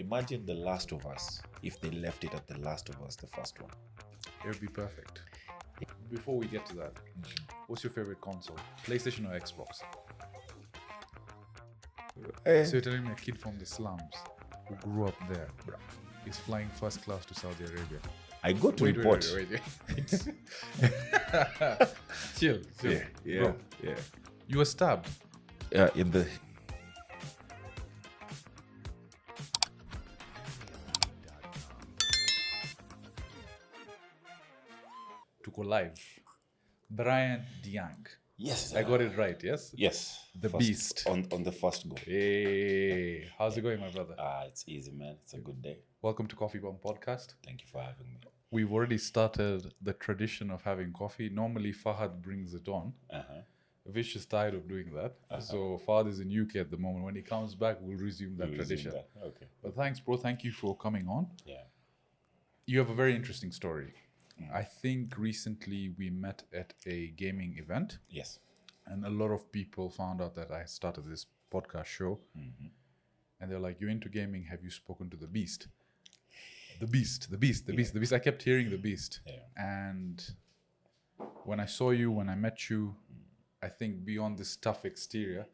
Imagine The Last of Us if they left it at The Last of Us, the first one. It would be perfect. Before we get to that, what's your favorite console? PlayStation or Xbox? So you're telling me a kid from the slums who grew up there is flying first class to Saudi Arabia? I go to report. Wait. Chill. Yeah. Bro, Yeah. you were stabbed. In the To go live. Brian Dyan. yes, I got it right, yes? Yes, The first- beast. on the first go. Hey, how's it going, my brother? It's easy, man. It's a good day. Welcome to Coffee Bomb Podcast. Thank you for having me. We've already started the tradition of having coffee. Normally, Fahad brings it on. Vish is tired of doing that. So Fahad is in UK at the moment. When he comes back, we'll resume that We'll resume tradition. that. Okay. But thanks, bro. Thank you for coming on. Yeah. You have a very interesting story. I think recently we met at a gaming event, Yes. and a lot of people found out that I started this podcast show. And they're like, "You're into gaming. Have you spoken to the beast?" The beast. I kept hearing the beast. Yeah. And when I saw you, when I met you, I think beyond this tough exterior,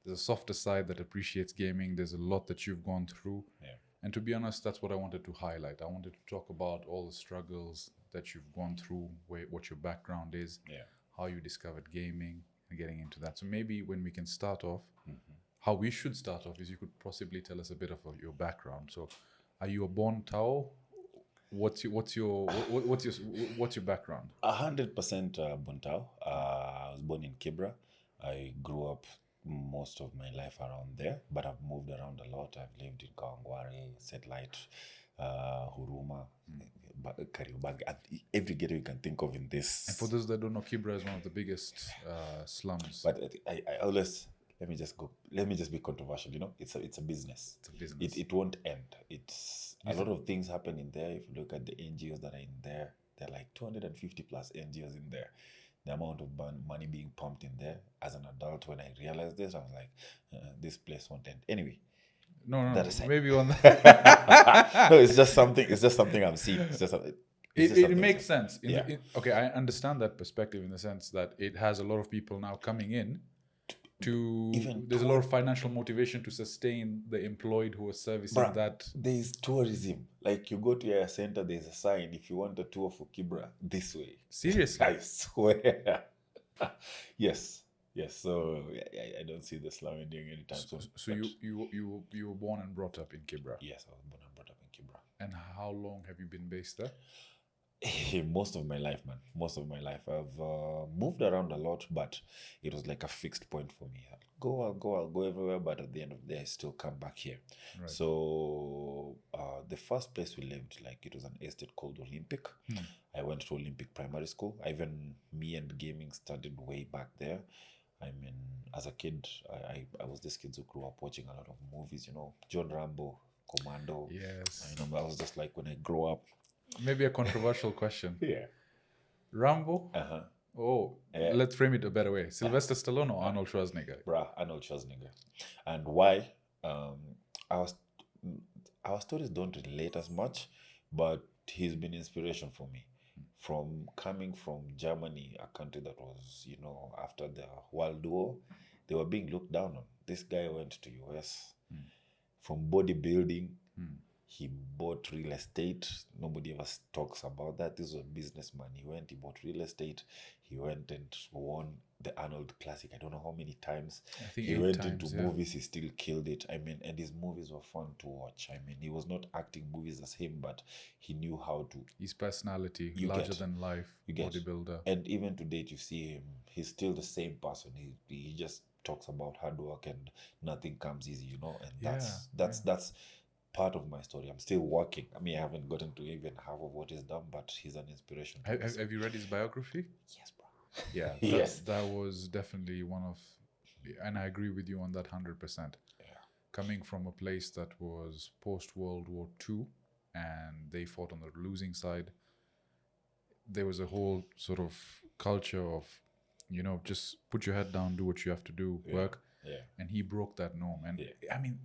there's a softer side that appreciates gaming. There's a lot that you've gone through. Yeah. And to be honest, that's what I wanted to highlight. I wanted to talk about all the struggles that you've gone through, what your background is, Yeah. how you discovered gaming, and getting into that. So maybe when we can start off, how we should start off is you could possibly tell us a bit of your background. So, are you a born Tao? What's your background? 100% Buntao. I was born in Kibera. I grew up most of my life around there, but I've moved around a lot. I've lived in Kawangware, Satellite, Huruma, Kariobangi, and every ghetto you can think of in this. And for those that don't know, Kibera is one of the biggest slums. But I always let me just be controversial. You know, it's a business. It's a business. It won't end. It's a lot of things happen in there. If you look at the NGOs that are in there, there are like 250 plus NGOs in there. The amount of money being pumped in there. As an adult, when I realized this, I was like, this place won't end. Anyway, no, that aside. maybe on that. No, it's just something I'm seeing. It's just It makes sense. Yeah. Okay, I understand that perspective in the sense that it has a lot of people now coming in there's a lot of financial motivation to sustain the employed who are servicing Bruh, that. There's tourism. Like you go to your center, there's a sign. If you want a tour for Kibera, this way. Seriously? I swear. Yes. So I don't see the slum ending anytime soon. So you were born and brought up in Kibera. Yes, I was born and brought up in Kibera. And how long have you been based there? Most of my life, man. Most of my life. I've moved around a lot, but it was like a fixed point for me. I'll go everywhere, but at the end of the day, I still come back here. Right. So the first place we lived, like it was an estate called Olympic. I went to Olympic Primary School. Me and gaming started way back there. I mean, as a kid, I was this kid who grew up watching a lot of movies, you know, John Rambo, Commando. Yes. I remember I was just like, when I grow up. Maybe a controversial question. Yeah. Rambo? Oh, Yeah. let's frame it a better way. Sylvester Stallone or Arnold Schwarzenegger? Arnold Schwarzenegger. And why? Our stories don't relate as much, but he's been inspiration for me. From coming from Germany, a country that was, you know, after the World War, they were being looked down on. This guy went to US. From bodybuilding, he bought real estate. Nobody ever talks about that. This was a businessman. He bought real estate. He went and won the Arnold Classic. I don't know how many times. I think He 8 went times, into yeah. movies. He still killed it. I mean, and his movies were fun to watch. I mean, he was not acting movies as him, but he knew how to. His personality, You larger get. than life, You get. bodybuilder. And even to date, you see him. He's still the same person. He just talks about hard work and nothing comes easy, you know. And that's part of my story. I'm still working. I mean, I haven't gotten to even half of what he's done, but he's an inspiration to me. Have you read his biography? Yes, bro. Yeah. Yes. That was definitely one of, and I agree with you on that 100%. Yeah. Coming from a place that was post-World War II and they fought on the losing side, there was a whole sort of culture of, you know, just put your head down, do what you have to do, work. Yeah. And he broke that norm. And I mean,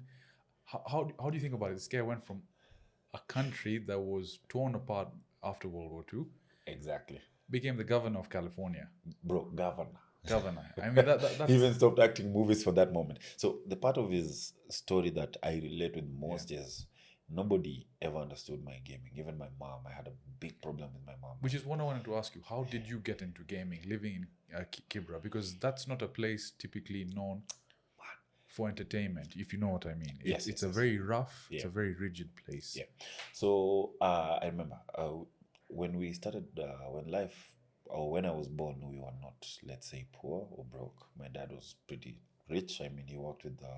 how do you think about it? This guy went from a country that was torn apart after World War II, Exactly. became the governor of California. Bro, governor. Governor. I mean, He even stopped acting movies for that moment. So the part of his story that I relate with most is nobody ever understood my gaming. Even my mom. I had a big problem with my mom. Which is what I wanted to ask you. How did you get into gaming, living in Kibera? Because that's not a place typically known for entertainment, if you know what I mean. It's a very rough, it's a very rigid place. Yeah. So I remember when we started, when life, or when I was born, we were not, let's say, poor or broke. My dad was pretty rich. I mean, he worked with the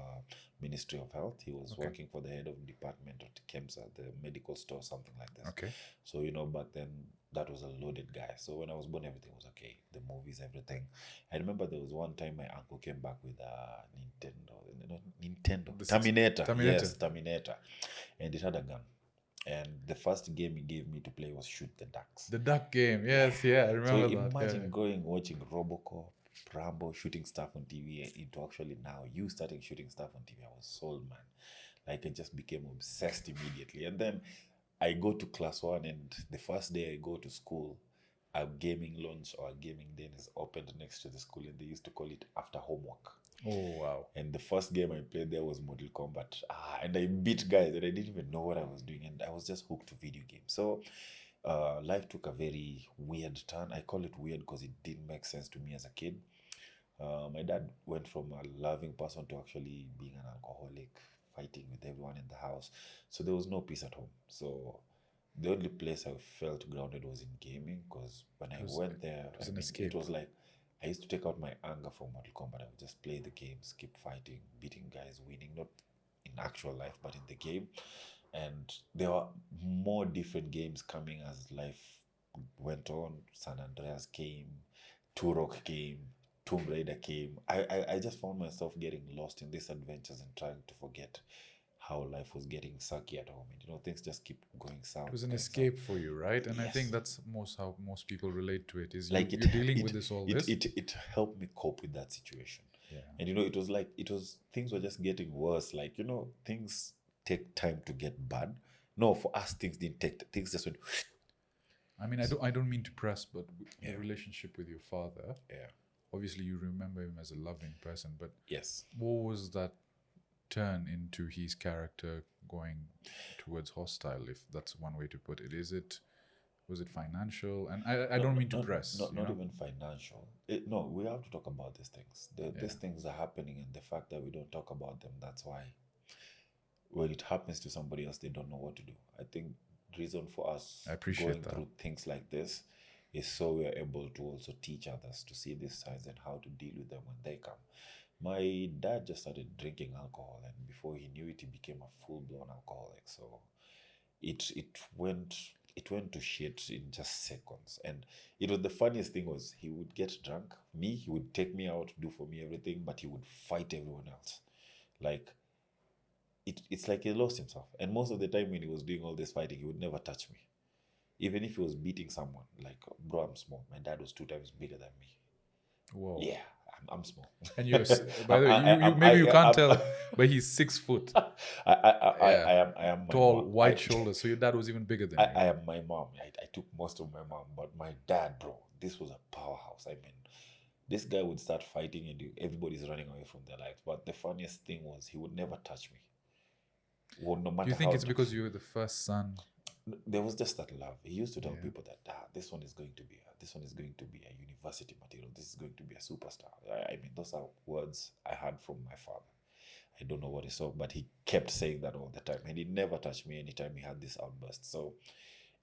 Ministry of Health. He was working for the head of department of the KEMSA, the medical store, something like this. Okay. So, back then, that was a loaded guy. So when I was born, everything was okay. The movies, everything. I remember there was one time my uncle came back with a Nintendo. Terminator. Yes, Terminator. And it had a gun. And the first game he gave me to play was Shoot the Ducks. The duck game, yes, I remember so that. Imagine watching Robocop, Rambo, shooting stuff on TV, into actually now you starting shooting stuff on TV. I was sold, man. Like I just became obsessed immediately. And then I go to class 1, and the first day I go to school, a gaming lounge or a gaming den is opened next to the school, and they used to call it after homework. Oh, wow. And the first game I played there was Mortal Kombat. And I beat guys, and I didn't even know what I was doing. And I was just hooked to video games. So life took a very weird turn. I call it weird because it didn't make sense to me as a kid. My dad went from a loving person to actually being an alcoholic, fighting with everyone in the house. So there was no peace at home. So the only place I felt grounded was in gaming, because when I went there, it was like I used to take out my anger from Mortal Kombat. I would just play the games, keep fighting, beating guys, winning, not in actual life, but in the game. And there were more different games coming as life went on. San Andreas came, Turok came, Tomb Raider came. I just found myself getting lost in these adventures and trying to forget how life was getting sucky at home. And things just keep going south. It was an escape for you, right? And I think that's how most people relate to it. Is like you're dealing with this. It helped me cope with that situation. Yeah. And things were just getting worse. Like, things take time to get bad. No, for us things didn't take, things just went. I mean, I don't mean to press, but the relationship with your father. Yeah. Obviously you remember him as a loving person, but yes, what was that turn into his character going towards hostile, if that's one way to put it? Was it financial? And I don't mean to press. Not even financial. No, we have to talk about these things. These things are happening, and the fact that we don't talk about them, that's why when it happens to somebody else, they don't know what to do. I think the reason for us going through things like this is so we are able to also teach others to see these signs and how to deal with them when they come. My dad just started drinking alcohol, and before he knew it, he became a full-blown alcoholic. So it went to shit in just seconds. And the funniest thing was, he would get drunk. He would take me out, do for me everything, but he would fight everyone else. Like, it's like he lost himself. And most of the time when he was doing all this fighting, he would never touch me. Even if he was beating someone, like, bro, I'm small. My dad was 2 times bigger than me. Whoa. Yeah, I'm small. And you're, by the way, you can't tell, but he's 6 foot. I am tall, wide shoulders. So your dad was even bigger than you. I am my mom. I took most of my mom, but my dad, bro, this was a powerhouse. I mean, this guy would start fighting and everybody's running away from their lives. But the funniest thing was, he would never touch me. Well, no matter. Do you think it's because you were the first son? There was just that love. He used to tell people that this one is going to be a university material. This is going to be a superstar. I mean, those are words I heard from my father. I don't know what he saw, but he kept saying that all the time, and he never touched me anytime he had this outburst. So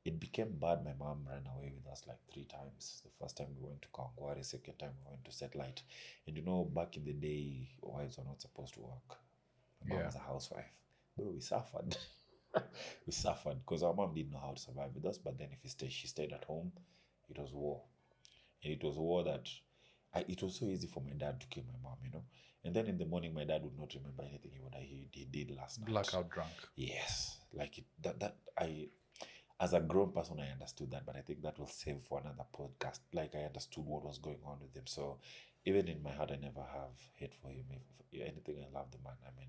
it became bad. My mom ran away with us like 3 times. The first time we went to Kangwari, second time we went to Satellite. And back in the day, wives were not supposed to work. My mom was a housewife. Bro, we suffered. We suffered because our mom didn't know how to survive with us. But then if she stayed at home, it was war. And it was war that it was so easy for my dad to kill my mom, And then in the morning, my dad would not remember anything he did last night. Blackout drunk. Yes. Like as a grown person, I understood that, but I think that will save for another podcast. Like, I understood what was going on with him. So even in my heart, I never have hate for him. If anything, I love the man. I mean,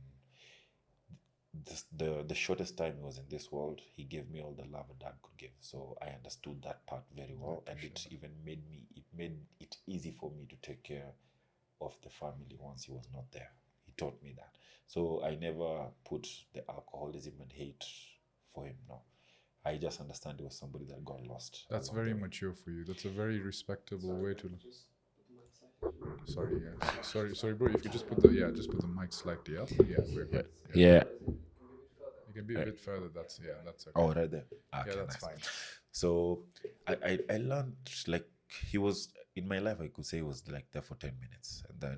the shortest time he was in this world, he gave me all the love a dad could give. So I understood that part very well, and it even made it easy for me to take care of the family once he was not there. He taught me that. So I never put the alcoholism and hate for him. No, I just understand he was somebody that got lost. That's along very the way. mature for you. That's a very respectable way to. Sorry, yeah. Sorry, bro. If you just put the mic slightly up. Yeah, we're good. Yeah. You can be a bit further. That's okay. Oh, right there. Okay, Yeah, that's nice. fine. So I learned, like, he was in my life. I could say he was like there for 10 minutes, and then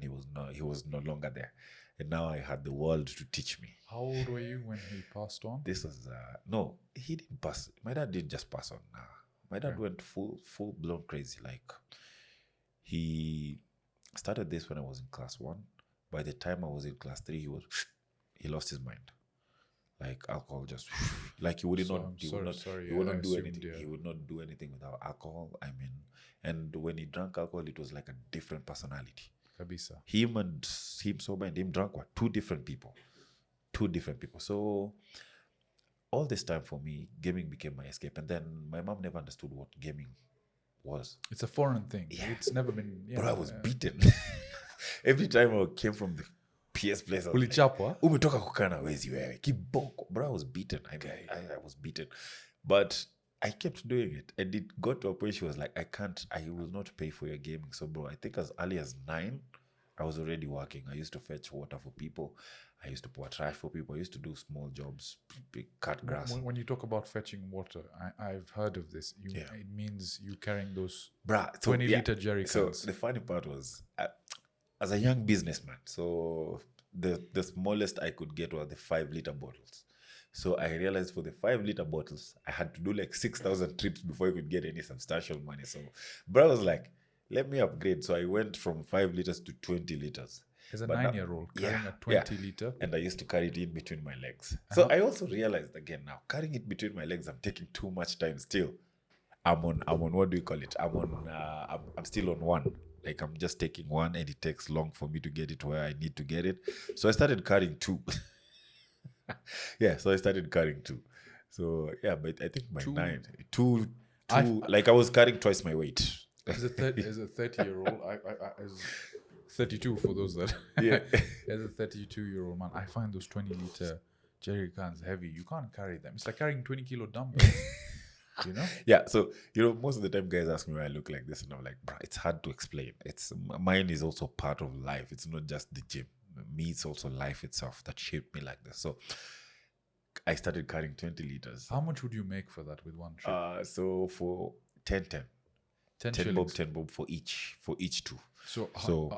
he was no longer there, and now I had the world to teach me. How old were you when he passed on? This was no, he didn't pass. My dad didn't just pass on. Nah. My dad went full blown crazy. Like, he started this when I was in class 1. By the time I was in class 3, he lost his mind. Like, alcohol just like he would not do anything. Yeah. He would not do anything without alcohol. I mean, and when he drank alcohol, it was like a different personality. Kabisa. Him sober and him drunk were two different people. So all this time for me, gaming became my escape. And then my mom never understood what gaming was. It's a foreign thing. Yeah. It's never been. Yeah, Bro, I was beaten. Every time I came from the PS place, I was like, ulichapwa. umetoka kukaa na wezi wewe. Kiboko. Bro, I was beaten. I was beaten. But I kept doing it. And it got to a point she was like, I will not pay for your gaming. So, bro, I think as early as 9, I was already working. I used to fetch water for people. I used to pour trash for people. I used to do small jobs, cut grass. When you talk about fetching water, I've heard of this. It means you carrying those 20-liter jerry cans. So the funny part was, as a young businessman, so the smallest I could get were the 5-liter bottles. So I realized for the 5-liter bottles, I had to do like 6,000 trips before I could get any substantial money. So bro was like, let me upgrade. So I went from 5 liters to 20 liters. As a 9-year-old carrying a 20-liter. And I used to carry it in between my legs. So I also realized again now, carrying it between my legs, I'm taking too much time still. I'm on what do you call it? I'm still on 1. Like, I'm just taking 1 and it takes long for me to get it where I need to get it. So I started carrying 2. So I started carrying 2. So yeah, but I think by 2, like I was carrying twice my weight. As a 30-year-old, as 32 for those that as a 32-year-old man, I find those 20-liter jerry cans heavy. You can't carry them. It's like carrying 20-kilo dumbbells. You know? Yeah, so most of the time guys ask me why I look like this, and I'm like, bro, it's hard to explain. Mine is also part of life. It's not just the gym. Me, it's also life itself that shaped me like this. So I started carrying 20 liters. How much would you make for that with one trip? So for 10 shillings. 10 bob for each 2. So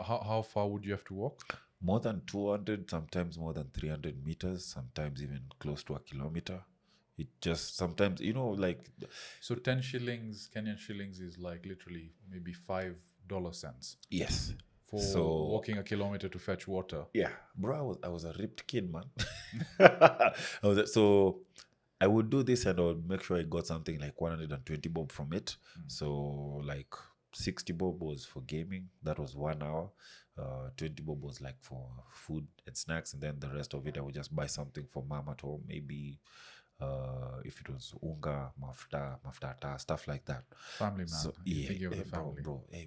how far would you have to walk? More than 200, sometimes more than 300 meters, sometimes even close to a kilometer. It just sometimes, like... So 10 shillings, Kenyan shillings is like literally maybe $5 cents. Yes. For walking a kilometer to fetch water. Yeah. Bro, I was a ripped kid, man. So I would do this and I would make sure I got something like 120 bob from it. So like 60 bob was for gaming. That was 1 hour. 20 bob was like for food and snacks. And then the rest of it, I would just buy something for mom at home. Maybe... if it was unga, mafuta, stuff like that. Family man. So, Thinking of the family.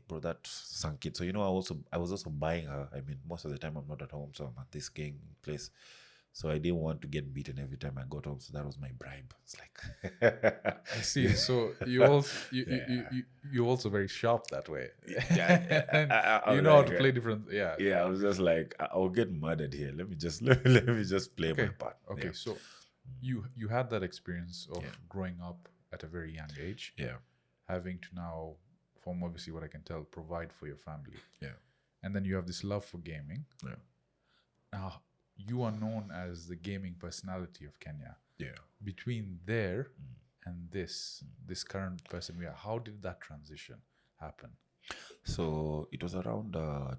Bro, that sunk it. So I was also buying her. I mean, most of the time I'm not at home, so I'm at this gang place. So I didn't want to get beaten every time I got home. So that was my bribe. It's like I see. So you're also very sharp that way. You know how to play different. Yeah. I was just like, I'll get murdered here. Let me just play my part. Okay, so you had that experience of growing up at a very young age, having to now, from obviously what I can tell, provide for your family, and then you have this love for gaming. Now you are known as the gaming personality of Kenya. Between there and this current person we are, how did that transition happen? So it was around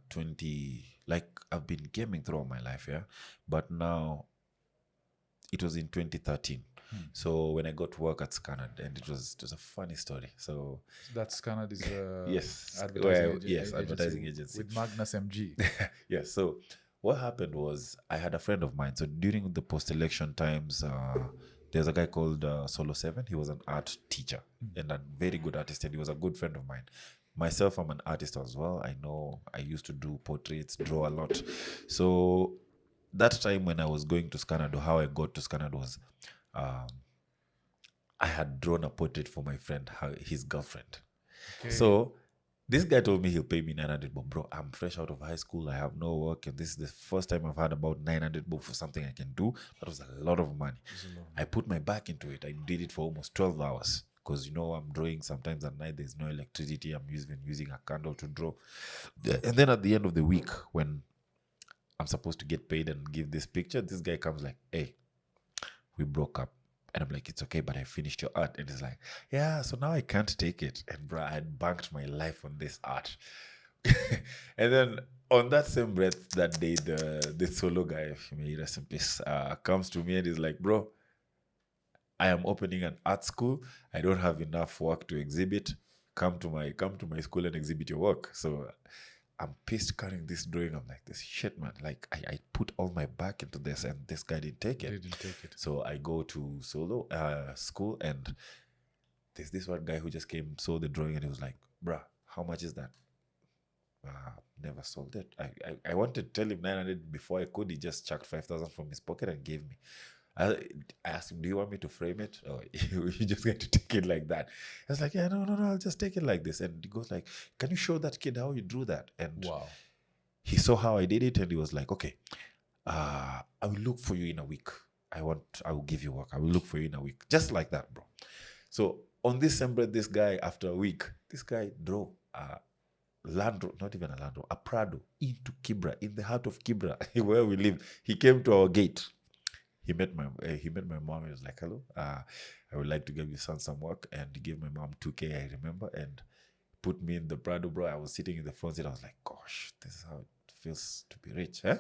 20. Like, I've been gaming throughout my life, but now. It was in 2013. So when I got to work at Scanad, and it was a funny story. So that Scanad is yes, advertising advertising agency with Magnus MG. Yes. So what happened was I had a friend of mine. So during the post-election times, there's a guy called Solo 7. He was an art teacher and a very good artist, and he was a good friend of mine. Myself, I'm an artist as well. I know I used to do portraits, draw a lot. So that time when I was going to Scanado, how I got to Scanado was um, I had drawn a portrait for my friend, his girlfriend. Okay. So this guy told me he'll pay me 900 bob. Bro, I'm fresh out of high school. I have no work. And this is the first time I've had about 900 bob for something I can do. That was a lot of money. I put my back into it. I did it for almost 12 hours. Because, I'm drawing sometimes at night. There's no electricity. I'm using a candle to draw. And then at the end of the week, when I'm supposed to get paid and give this picture, this guy comes like, hey, we broke up. And I'm like, it's okay, but I finished your art. And he's like, yeah, so now I can't take it. And bro, I had banked my life on this art. And then on that same breath, that day, the solo guy, may he rest in peace, comes to me and he's like, bro, I am opening an art school. I don't have enough work to exhibit. Come to my school and exhibit your work. So I'm pissed carrying this drawing. I'm like, this shit, man. Like, I put all my back into this and this guy didn't take it. So I go to solo school and there's this one guy who just came, saw the drawing and he was like, bruh, how much is that? Never sold it. I wanted to tell him 900 before I could. He just chucked 5,000 from his pocket and gave me. I asked him, do you want me to frame it? Or you just going to take it like that? I was like, yeah, no, I'll just take it like this. And he goes like, can you show that kid how you drew that? And Wow. he saw how I did it and he was like, okay, I will look for you in a week. I will give you work. I will look for you in a week. Just like that, bro. So on this same breath, this guy, after a week, this guy drew a Land Rover, not even a Land Rover, a Prado into Kibera, in the heart of Kibera, where we live. He came to our gate. He met my mom. He was like, hello, I would like to give your son some work. And he gave my mom 2K, I remember, and put me in the Prado, bro. I was sitting in the front seat. I was like, gosh, this is how it feels to be rich, huh?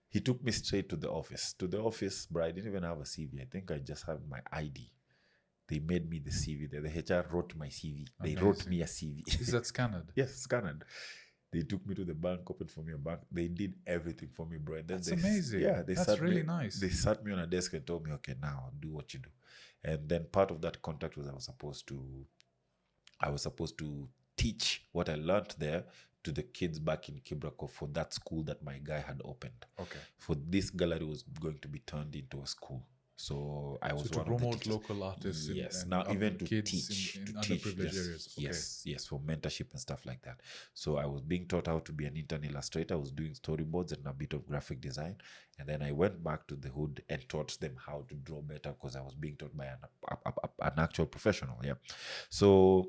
He took me straight to the office. Bro, I didn't even have a CV. I think I just had my ID. They made me the CV there. The HR wrote my CV. They wrote me a CV. Is that scanned? Yes, scanned. They took me to the bank, opened for me a bank. They did everything for me, bro. And then That's amazing. Yeah, That's really nice. They sat me on a desk and told me, okay, now do what you do. And then part of that contract was I was supposed to teach what I learned there to the kids back in Kibera for that school that my guy had opened. Okay. For this gallery was going to be turned into a school. So I was to promote local artists. Yes, and now even to kids teach in underprivileged areas. Okay. Yes, for mentorship and stuff like that. So I was being taught how to be an intern illustrator. I was doing storyboards and a bit of graphic design, and then I went back to the hood and taught them how to draw better because I was being taught by an actual professional. Yeah, so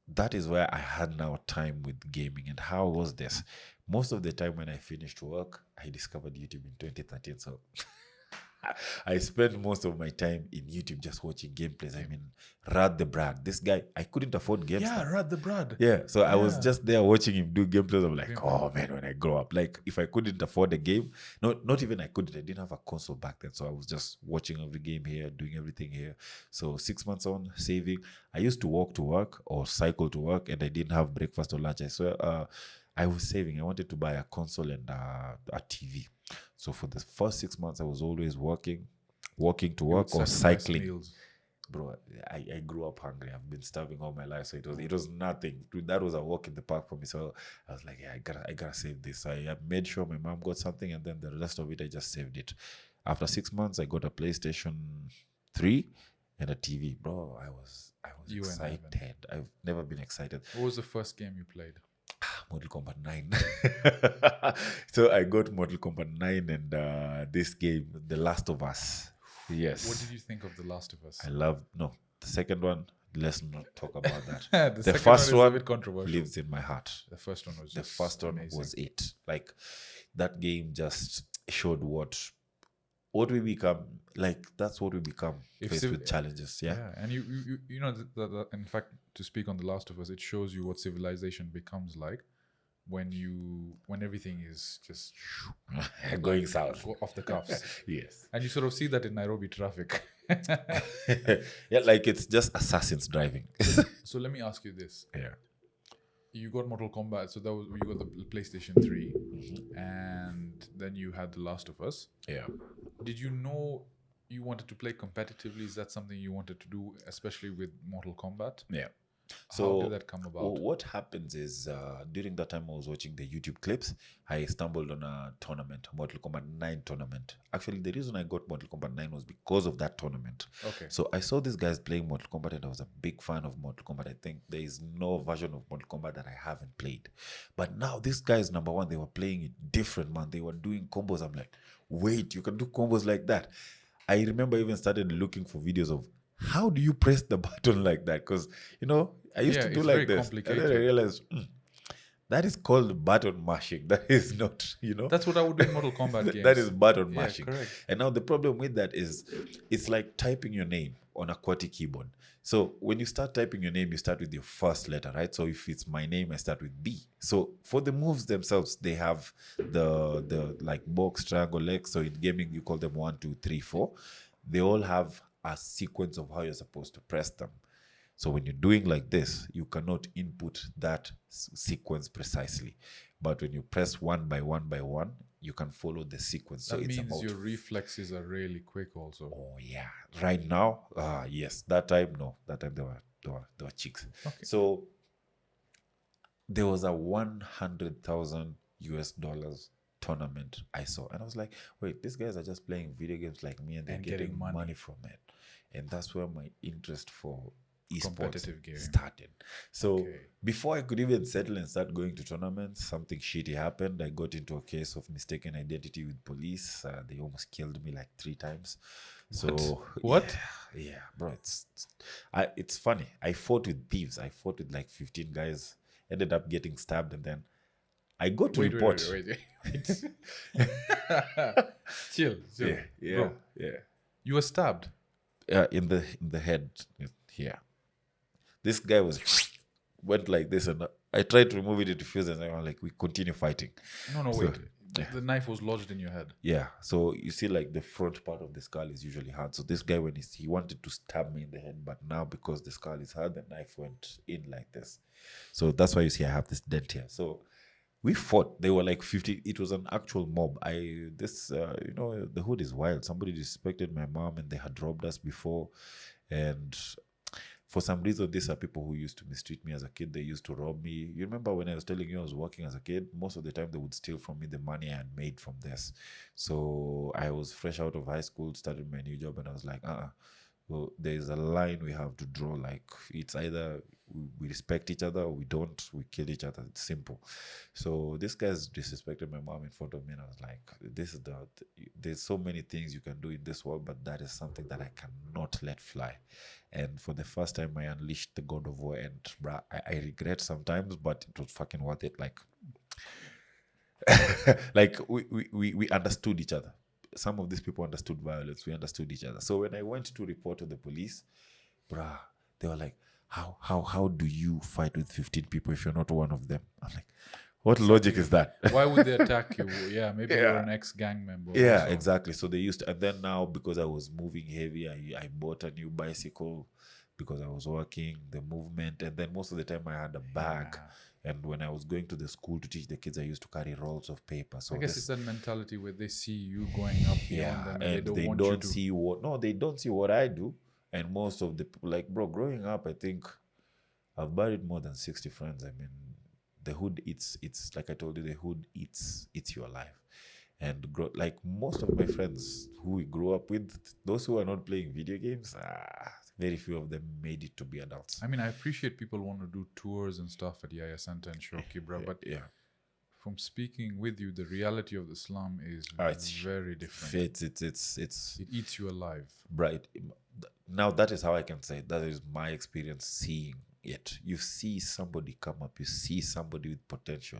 that is where I had now time with gaming. And how was this? Most of the time when I finished work, I discovered YouTube in 2013. So I spent most of my time in YouTube just watching gameplays. I mean, Rad the Brad. This guy, I couldn't afford games. Yeah, Rad the Brad. Yeah, so I was just there watching him do gameplays. I'm like, oh man, when I grow up, like if I couldn't afford a game, not even I couldn't. I didn't have a console back then, so I was just watching every game here, doing everything here. So 6 months on, saving. I used to walk to work or cycle to work, and I didn't have breakfast or lunch. I swear, I was saving. I wanted to buy a console and a TV. So for the first 6 months, I was always walking to work or cycling. Meals. Bro, I grew up hungry. I've been starving all my life, so it was nothing. Dude, that was a walk in the park for me. So I was like, yeah, I gotta save this. I made sure my mom got something, and then the rest of it I just saved it. After 6 months, I got a PlayStation 3 and a TV. Bro, I was excited. I've never been excited. What was the first game you played? Mortal Kombat 9. So I got Mortal Kombat 9 and this game, The Last of Us. Yes. What did you think of The Last of Us? The second one, let's not talk about that. the first one is a bit controversial. lives in my heart. The first one was amazing. It. Like that game just showed what we become. Like that's what we become faced with challenges. Yeah. And you know that in fact, to speak on The Last of Us, it shows you what civilization becomes like when everything is just going south, off the cuffs. Yes. And you sort of see that in Nairobi traffic. Yeah, like it's just assassins driving. So let me ask you this. Yeah. You got Mortal Kombat, so you got the PlayStation 3, and then you had The Last of Us. Yeah. Did you know you wanted to play competitively? Is that something you wanted to do, especially with Mortal Kombat? Yeah. How did that come about? What happens is during that time I was watching the YouTube clips, I stumbled on a tournament, Mortal Kombat 9 tournament. Actually, the reason I got Mortal Kombat 9 was because of that tournament. Okay. So I saw these guys playing Mortal Kombat and I was a big fan of Mortal Kombat. I think there is no version of Mortal Kombat that I haven't played. But now these guys, number one, they were playing it different, man. They were doing combos. I'm like, wait, you can do combos like that. I remember even started looking for videos of how do you press the button like that? Because, I used to do it's like very this. complicated. And then I realized, that is called button mashing. That is not, That's what I would do in Mortal Kombat games. That is button Yeah, mashing. correct. And now the problem with that is it's like typing your name on a QWERTY keyboard. So when you start typing your name, you start with your first letter, right? So if it's my name, I start with B. So for the moves themselves, they have the like box, triangle, X. So in gaming, you call them 1, 2, 3, 4. They all have a sequence of how you're supposed to press them. So when you're doing like this, you cannot input that sequence precisely. But when you press one by one, you can follow the sequence. So That it's means about your reflexes are really quick also. Oh yeah. Right now, yes. That time, no. That time they were chicks. Okay. So there was a 100,000 US dollars tournament I saw, and I was like, wait, these guys are just playing video games like me, and they're getting money from it. And that's where my interest for esports started. So before I could even settle and start going to tournaments, something shitty happened. I got into a case of mistaken identity with police. They almost killed me like 3 times. So what? Yeah, bro. It's funny. I fought with thieves. I fought with like 15 guys. Ended up getting stabbed, and then I got to report. Wait. Chill. Yeah. Bro, yeah. you were stabbed. In the head here. This guy went like this, and I tried to remove it into fuse, and I'm like, we continue fighting. No, wait. The knife was lodged in your head. Yeah. So you see, like the front part of the skull is usually hard. So this guy, when he wanted to stab me in the head, but now because the skull is hard, the knife went in like this. So that's why you see I have this dent here. So we fought. They were like 50. It was an actual mob. The hood is wild. Somebody disrespected my mom, and they had robbed us before. And for some reason, these are people who used to mistreat me as a kid. They used to rob me. You remember when I was telling you I was working as a kid? Most of the time, they would steal from me the money I had made from this. So I was fresh out of high school, started my new job, and I was like, well, there's a line we have to draw. Like, it's either we respect each other or we don't. We kill each other. It's simple. So this guy's disrespected my mom in front of me, and I was like, there's so many things you can do in this world, but that is something that I cannot let fly. And for the first time, I unleashed the God of War, and I regret sometimes, but it was fucking worth it. Like, like we understood each other. Some of these people understood violence. We understood each other. So when I went to report to the police, they were like, how do you fight with 15 people if you're not one of them? I'm like, what logic is that? Why would they attack you? Yeah, maybe you're an ex-gang member. Yeah, also. Exactly. So they used to, and then now because I was moving heavy, I bought a new bicycle because I was working, the movement, and then most of the time I had a bag. Yeah. And when I was going to the school to teach the kids, I used to carry rolls of paper. So I guess it's that mentality where they see you going up beyond them, and they don't see what I do. And most of the people, like, bro, growing up, I think I've buried more than 60 friends. I mean, the hood, it's like I told you, the hood eats your life. And like most of my friends who we grew up with, those who are not playing video games, very few of them made it to be adults. I mean, I appreciate people want to do tours and stuff at Yaya Santa and show Kibera, but from speaking with you, the reality of the slum is very different. It eats you alive. Right. Now that is how I can say that is my experience seeing it. You see somebody come up, you see somebody with potential.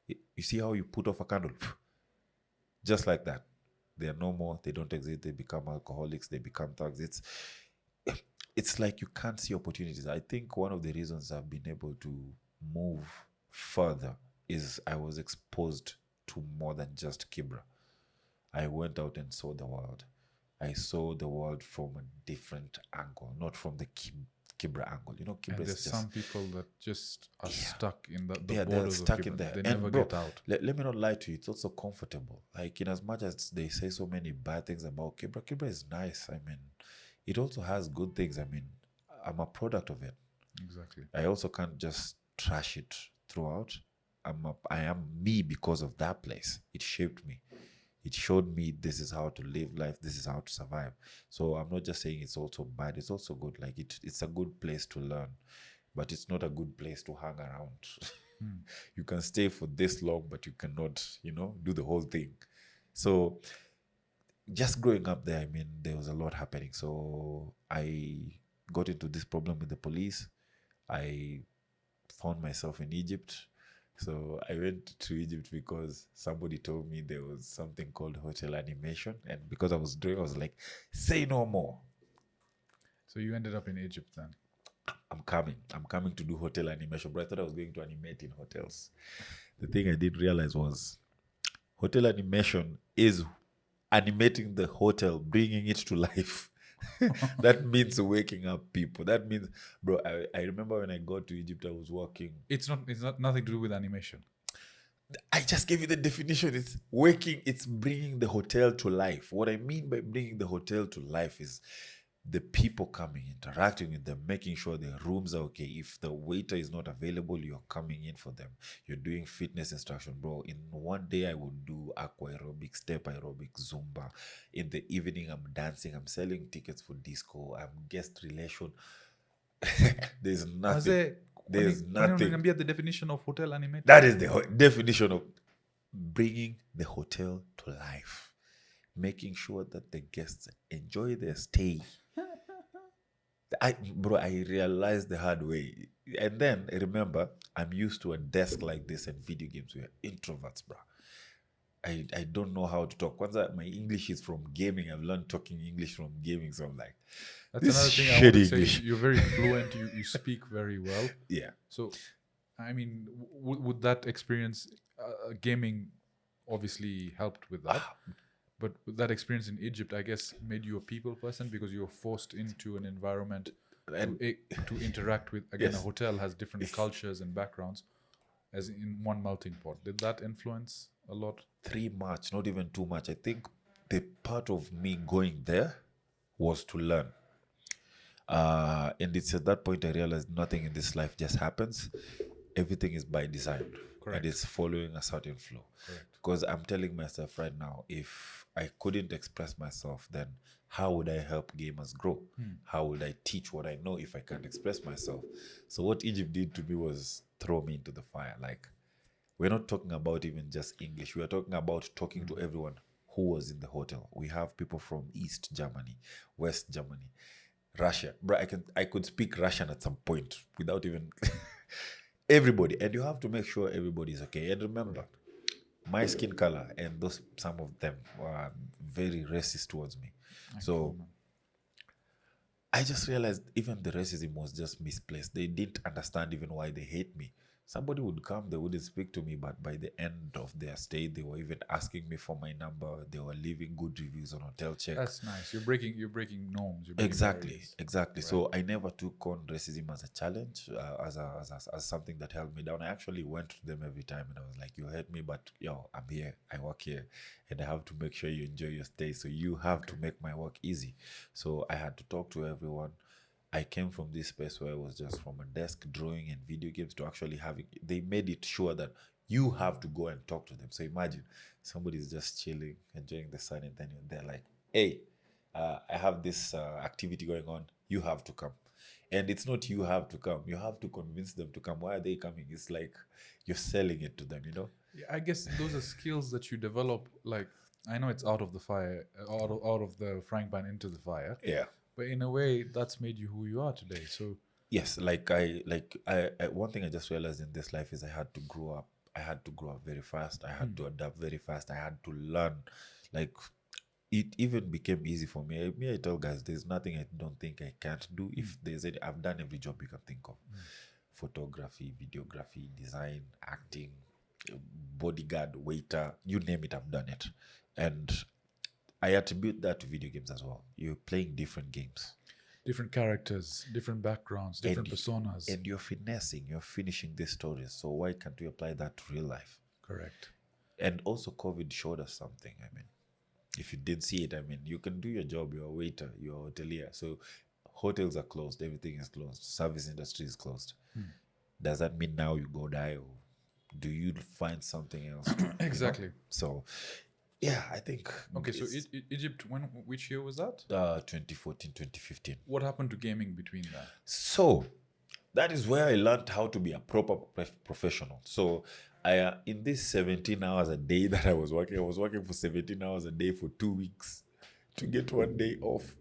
You see how you put off a candle? Just like that. They are no more, they don't exist, they become alcoholics, they become thugs. It's like you can't see opportunities. I think one of the reasons I've been able to move further is I was exposed to more than just Kibera. I went out and saw the world. I saw the world from a different angle, not from the Kibera angle. You know, Kibera And is there's just some people that just are stuck in the they're borders of stuck in Kibera. there. They And never bro, get out. let me not lie to you, it's also comfortable. Like, in as much as they say so many bad things about Kibera, Kibera is nice. I mean, it also has good things. I mean, I'm a product of it. Exactly. I also can't just trash it throughout. I am me because of that place. It shaped me. It showed me this is how to live life. This is how to survive. So I'm not just saying it's also bad. It's also good. Like, it's a good place to learn, but it's not a good place to hang around. You can stay for this long, but you cannot, do the whole thing. So just growing up there, I mean, there was a lot happening. So I got into this problem with the police. I found myself in Egypt. So I went to Egypt because somebody told me there was something called hotel animation. And because I was like, say no more. So you ended up in Egypt then. I'm coming to do hotel animation, but I thought I was going to animate in hotels. The thing I didn't realize was hotel animation is animating the hotel, bringing it to life. That means waking up people. That means, bro, I remember when I got to Egypt, I was working. It's not nothing to do with animation. I just gave you the definition. It's waking, it's bringing the hotel to life. What I mean by bringing the hotel to life is the people coming, interacting with them, making sure their rooms are okay. If the waiter is not available, you're coming in for them. You're doing fitness instruction, bro. In one day, I would do aqua aerobic, step aerobic, Zumba. In the evening, I'm dancing. I'm selling tickets for disco. I'm guest relation. There's nothing. There's nothing. Be at the definition of hotel animation. That is the definition of bringing the hotel to life, making sure that the guests enjoy their stay. I realized the hard way. And then remember, I'm used to a desk like this and video games. We are introverts, bro. I don't know how to talk. Kwanza, my English is from gaming. I've learned talking English from gaming. So I'm like, that's this another thing I shit want to say. English. You're very fluent. You speak very well. Yeah. So, I mean, would that experience, gaming obviously helped with that. But that experience in Egypt, I guess, made you a people person because you were forced into an environment to interact with. Again, Yes. a hotel has different cultures and backgrounds, as in one melting pot. Did that influence a lot? Much, not even too much. I think the part of me going there was to learn. And it's at that point I realized nothing in this life just happens. Everything is by design. Correct. And it's following a certain flow. Correct. Because I'm telling myself right now, if I couldn't express myself, then how would I help gamers grow? How would I teach what I know if I can't express myself? So what Egypt did to me was throw me into the fire. Like, we're not talking about even just English. We are talking about talking to everyone who was in the hotel. We have people from East Germany, West Germany, Russia. Bro, I could speak Russian at some point without even everybody. And you have to make sure everybody is okay. And remember, my skin color and some of them were very racist towards me. So I just realized even the racism was just misplaced. They didn't understand even why they hate me. Somebody would come, they wouldn't speak to me, but by the end of their stay, they were even asking me for my number. They were leaving good reviews on Hotel Check. That's nice. You're breaking norms. You're breaking Exactly. barriers. So I never took on racism as a challenge, as something that held me down. I actually went to them every time and I was like, you hate me, but I'm here, I work here, and I have to make sure you enjoy your stay. So you have to make my work easy. So I had to talk to everyone. I came from this space where I was just from a desk drawing and video games to actually having, they made it sure that you have to go and talk to them. So imagine somebody's just chilling, enjoying the sun, and then they're like, hey, I have this activity going on. You have to come. And it's not you have to come. You have to convince them to come. Why are they coming? It's like you're selling it to them, Yeah, I guess those are skills that you develop. Like, I know it's out of the fire, out of the frying pan into the fire. Yeah. But in a way, that's made you who you are today. So yes, one thing I just realized in this life is I had to grow up. I had to grow up very fast. I had to adapt very fast. I had to learn. Like, it even became easy for me. I tell guys, there's nothing I don't think I can't do. If there's any, I've done every job you can think of: photography, videography, design, acting, bodyguard, waiter, you name it, I've done it. And I attribute that to video games as well. You're playing different games. Different characters, different backgrounds, different personas. And you're finessing, you're finishing these stories. So why can't we apply that to real life? Correct. And also, COVID showed us something. I mean, if you didn't see it, I mean, you can do your job. You're a waiter, you're a hotelier. So hotels are closed, everything is closed, service industry is closed. Does that mean now you go die, or do you find something else? Exactly. So, yeah, I think. Okay, so Egypt, which year was that? 2014, 2015. What happened to gaming between that? So that is where I learned how to be a proper professional. So I in this 17 hours a day that I was working for 17 hours a day for 2 weeks to get 1 day off.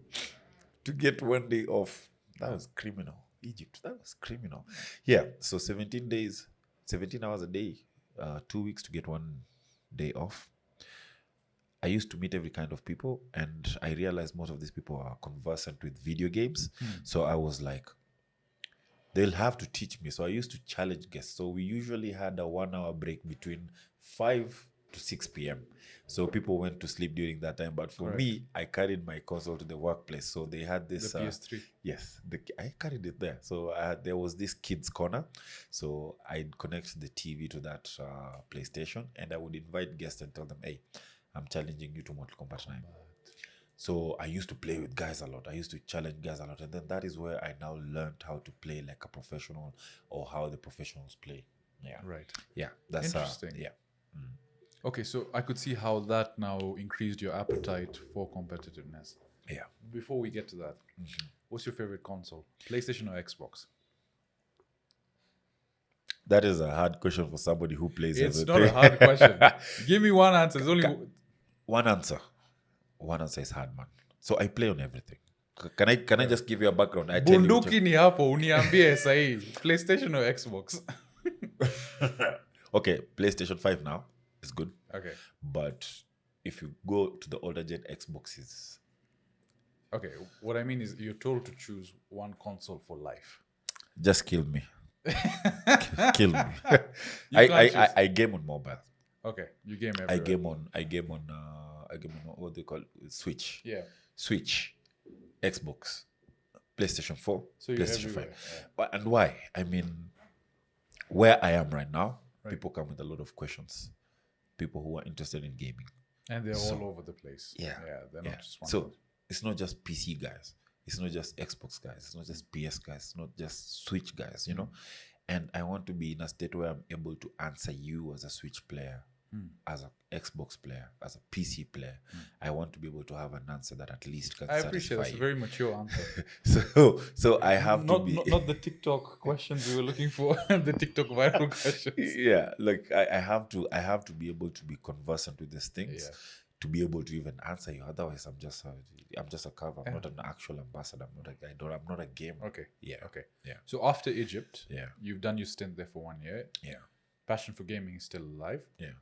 That was criminal. Egypt, that was criminal. Yeah, so 17 hours a day, 2 weeks to get 1 day off. I used to meet every kind of people, and I realized most of these people are conversant with video games. So I was like, they'll have to teach me. So I used to challenge guests. So we usually had a 1 hour break between 5 to 6 p.m. So people went to sleep during that time. But for me, I carried my console to the workplace. So they had this... The PS3. Yes, I carried it there. So there was this kids corner. So I'd connect the TV to that PlayStation, and I would invite guests and tell them, hey, I'm challenging you to Mortal Kombat 9. So I used to play with guys a lot. I used to challenge guys a lot. And then that is where I now learned how to play like a professional, or how the professionals play. Yeah. Right. Yeah. That's interesting. Yeah. Okay, so I could see how that now increased your appetite for competitiveness. Yeah. Before we get to that, what's your favorite console? PlayStation or Xbox? That is a hard question for somebody who plays It's everything. not a hard question. Give me one answer. There's only one answer. One answer is hard, man. So I play on everything. Can I just give you a background? I tell you bunduki ni hapo uniambie sahi PlayStation or Xbox. Okay, PlayStation 5 now is good. Okay. But if you go to the older gen, Xbox is... Okay, what I mean is you're told to choose one console for life. Just kill me. Kill me. I game on mobile. Okay, you game everywhere. I game on what they call it, Switch. Yeah. Switch, Xbox, PlayStation 4, So you're PlayStation 5. everywhere. And why? I mean, where I am right now, people come with a lot of questions. People who are interested in gaming. And they're all over the place. Yeah. Yeah, they're not just one. So it's not just PC guys. It's not just Xbox guys. It's not just PS guys. It's not just Switch guys, you know? And I want to be in a state where I'm able to answer you as a Switch player, as an Xbox player, as a PC player. I want to be able to have an answer that at least can satisfy appreciate that's you. a very mature answer. So I have to be... Not the TikTok questions we were looking for, the TikTok viral questions. Yeah, like I have to be able to be conversant with these things. Yeah. To be able to even answer you. Otherwise, I'm just a cover. I'm not an actual ambassador. I'm not a gamer. Okay. Yeah. Okay. Yeah. So after Egypt, Yeah. you've done your stint there for 1 year. Yeah. Passion for gaming is still alive. Yeah.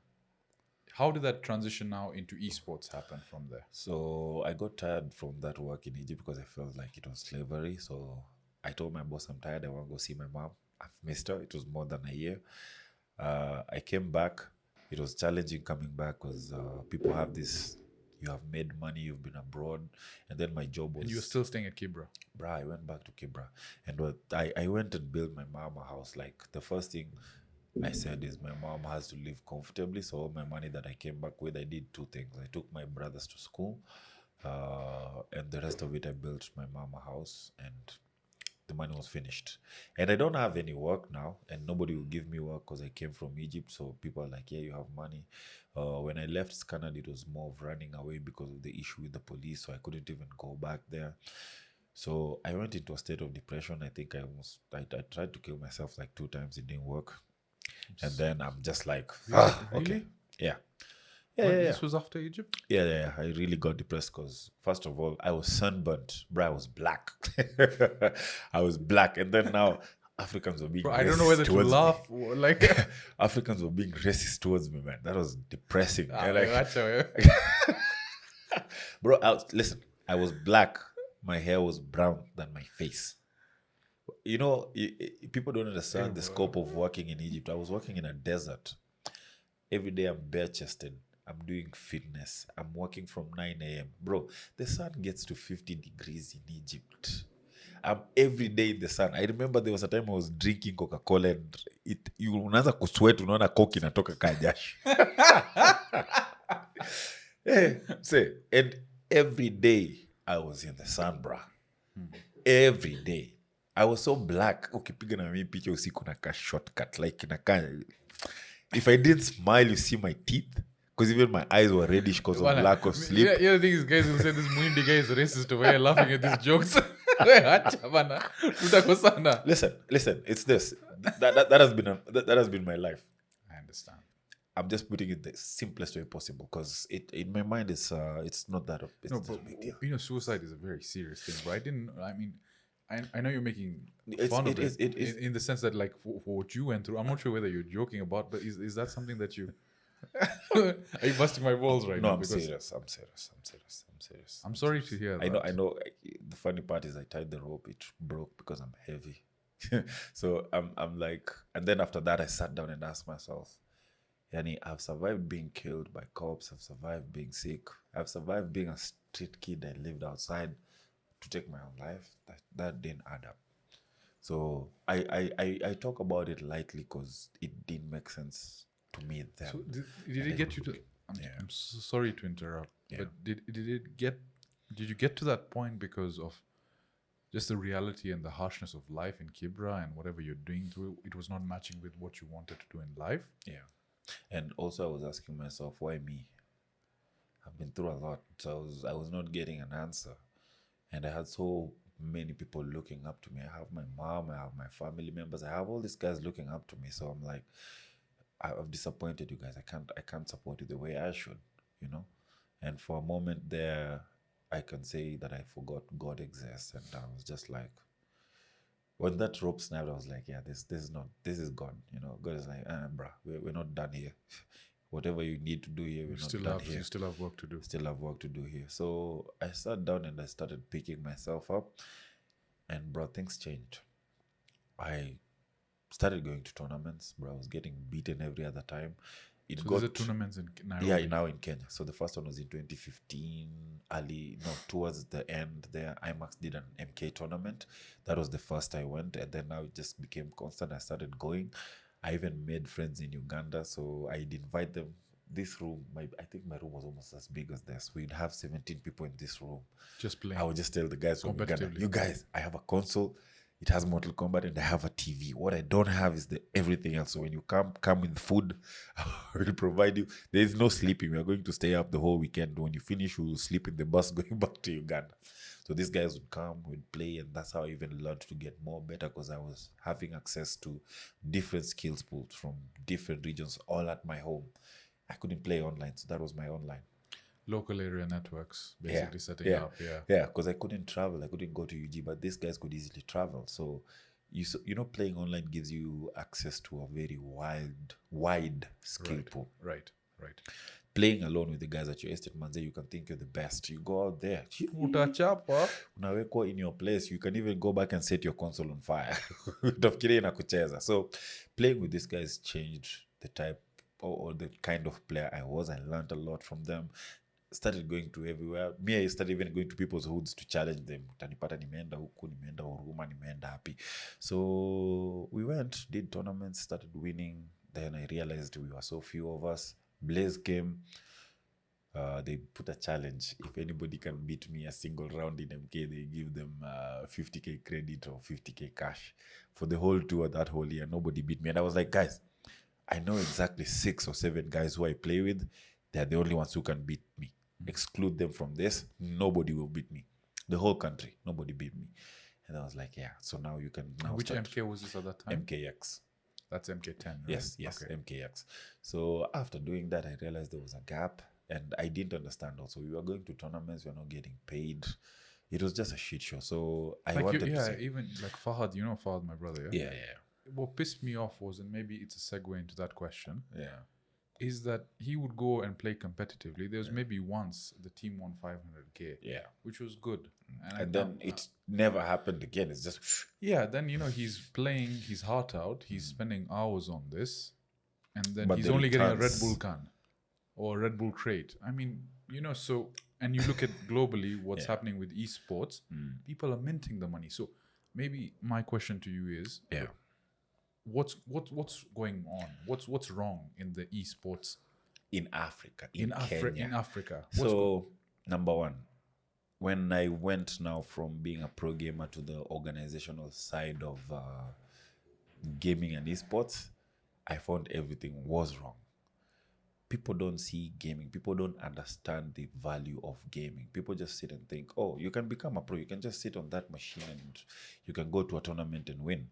How did that transition now into esports happen from there? So I got tired from that work in Egypt because I felt like it was slavery. So I told my boss I'm tired. I want to go see my mom. I've missed her. It was more than a year. I came back. It was challenging coming back because people have this, you have made money, you've been abroad. And then my job was... And you were still staying at Kibera? Bruh, I went back to Kibera. And I went and built my mom a house. Like, the first thing I said is my mom has to live comfortably. So all my money that I came back with, I did 2 things. I took my brothers to school. And the rest of it, I built my mom a house. And the money was finished. And I don't have any work now, and nobody will give me work because I came from Egypt. So people are like, yeah, you have money. When I left Scanad, it was more of running away because of the issue with the police. So I couldn't even go back there. So I went into a state of depression. I think I tried to kill myself like 2 times. It didn't work. And then I'm just like, Really? okay. Yeah. This was after Egypt? Yeah. I really got depressed because, first of all, I was sunburnt. Bro, I was black. I was black. And then now Africans were being racist. I don't know whether to laugh or like... Africans were being racist towards me, man. That was depressing. Bro, listen, I was black. My hair was brown than my face. You know, people don't understand the scope of working in Egypt. I was working in a desert. Every day I'm bare-chested. I'm doing fitness. I'm working from 9 a.m. Bro, the sun gets to 50 degrees in Egypt. I'm every day in the sun. I remember there was a time I was drinking Coca-Cola and unaanza kusweat, unaona coke inatoka kaa jasho. Say, and every day I was in the sun, bra. Every day. I was so black. Ukipiga na mimi picha usiku nakaa shortcut. Like nakaa... If I didn't smile, you see my teeth. Because even my eyes were reddish because of lack of sleep. Yeah, the thing is, guys will say this Muindi guy is racist over here laughing at these jokes. Listen, it's this. That has been my life. I understand. I'm just putting it the simplest way possible because in my mind it's not that No, but suicide is a very serious thing. But I know you're making fun of it in the sense that, like, for what you went through, I'm not sure whether you're joking about, but is that something that you... Are you busting my balls right now? No, I'm serious. I'm sorry to hear that. I know. The funny part is I tied the rope. It broke because I'm heavy. So I'm like... And then after that, I sat down and asked myself, Yani, I've survived being killed by cops. I've survived being sick. I've survived being a street kid that lived outside. To take my own life, that didn't add up. So I talk about it lightly because it didn't make sense to me then. So did it get you to... I'm so sorry to interrupt, but did you get to that point because of just the reality and the harshness of life in Kibera and whatever you're doing through, it was not matching with what you wanted to do in life? Yeah. And also I was asking myself, why me? I've been through a lot. So I was not getting an answer. And I had so many people looking up to me. I have my mom, I have my family members, I have all these guys looking up to me. So I'm like, I've disappointed you guys. I can't support you the way I should, And for a moment there, I can say that I forgot God exists. And I was just like, when that rope snapped, I was like, yeah, this is gone. God is like, bruh, we're not done here. Whatever you need to do here, we're not done here. You still have work to do. Still have work to do here. So I sat down and I started picking myself up. And bro, things changed. I started going to tournaments, bro. I was getting beaten every other time. There's a tournaments in Nairobi? Yeah, now in Kenya. So the first one was in 2015, towards the end there, IMAX did an MK tournament. That was the first I went. And then now it just became constant. I started going. I even made friends in Uganda. So I'd invite them. This room, I think my room was almost as big as this. We'd have 17 people in this room. Just playing. I would just tell the guys from Uganda, you guys, I have a console. It has Mortal Kombat and I have a TV. What I don't have is everything else. So when you come with food, I will provide you. There is no sleeping. We are going to stay up the whole weekend. When you finish, we will sleep in the bus going back to Uganda. So these guys would come, we'd play, and that's how I even learned to get more better because I was having access to different skills pools from different regions all at my home. I couldn't play online, so that was my online. Local area networks, basically setting up. Yeah, because I couldn't travel. I couldn't go to UG, but these guys could easily travel. So, playing online gives you access to a very wide skill pool. Right. Playing alone with the guys at your estate, manze, you can think you're the best. You go out there. Utachapa. Unawekwa in your place. You can even go back and set your console on fire. So, playing with these guys changed the type or the kind of player I was. I learned a lot from them. Started going to everywhere. I started even going to people's hoods to challenge them. Tanipata nimeenda huku, nimeenda Huruma, nimeenda happy. So we went, did tournaments, started winning. Then I realized we were so few of us. Blaze came. They put a challenge. If anybody can beat me a single round in MK, they give them 50K credit or 50K cash. For the whole tour, that whole year, nobody beat me. And I was like, guys, I know exactly 6 or 7 guys who I play with. They're the only ones who can beat me. Exclude them from this, nobody will beat me. The whole country, nobody beat me. And I was like, yeah, so now you can... Which MK was this at that time? MKX. That's MK10, right? Yes, okay. MKX. So after doing that, I realized there was a gap. And I didn't understand also. We were going to tournaments, we were not getting paid. It was just a shit show. So I wanted to see... even like Fahad, Fahad, my brother, yeah? Yeah. What pissed me off was, and maybe it's a segue into that question, is that he would go and play competitively. There was maybe once the team won 500K, which was good. And then it never happened again. It's just... then, he's playing his heart out. He's spending hours on this. And then he's only getting a Red Bull can or a Red Bull crate. I mean, so and you look at globally what's Yeah. happening with esports, people are minting the money. So maybe my question to you is, Yeah. what's going on? What's wrong in the esports In Africa, in Kenya. in Africa? So, number one, when I went now from being a pro gamer to the organizational side of gaming and esports, I found everything was wrong. People don't see gaming. People don't understand the value of gaming. People just sit and think, oh, you can become a pro. You can just sit on that machine and you can go to a tournament and win.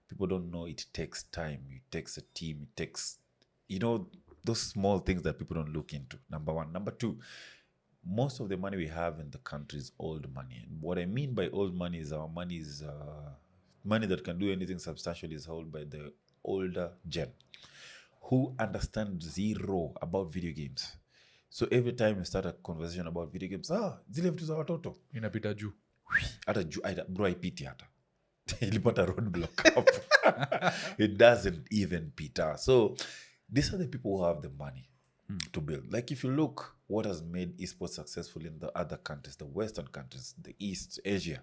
People don't know it takes time. It takes a team. It takes, those small things that people don't look into. Number one. Number two, most of the money we have in the country is old money. And what I mean by old money is our money is money that can do anything substantial is held by the older gen who understand zero about video games. So every time you start a conversation about video games, zile vitu za watoto inapita juu. hata bro haipiti hata ilipata roadblock hapo. It doesn't even pita. So these are the people who have the money to build. Like if you look what has made esports successful in the other countries, the Western countries, the East, Asia,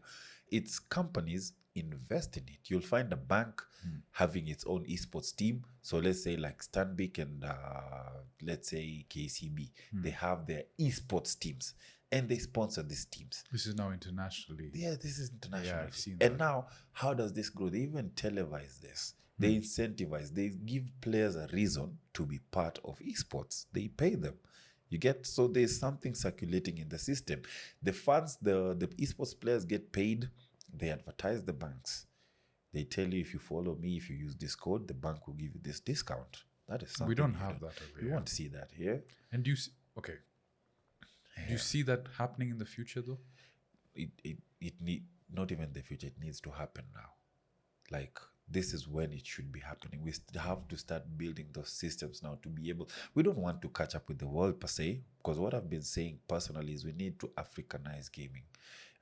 it's companies invest in it. You'll find a bank having its own esports team. So let's say like Stanbic and let's say KCB, they have their esports teams and they sponsor these teams. This is now internationally. Yeah, this is international. Yeah, I've seen and that. now, how does this grow? They even televise this. They incentivize. They give players a reason to be part of esports. They pay them. You get, so there's something circulating in the system. The fans, the esports players get paid. They advertise the banks. They tell you, if you follow me, if you use this code, the bank will give you this discount. That is something We don't have that over You here. won't see that here. And do you see, okay? Do you see that happening in the future though? It need, not even the future. It needs to happen now. Like, this is when it should be happening. We have to start building those systems now to be able. We don't want to catch up with the world per se, because what I've been saying personally is we need to Africanize gaming.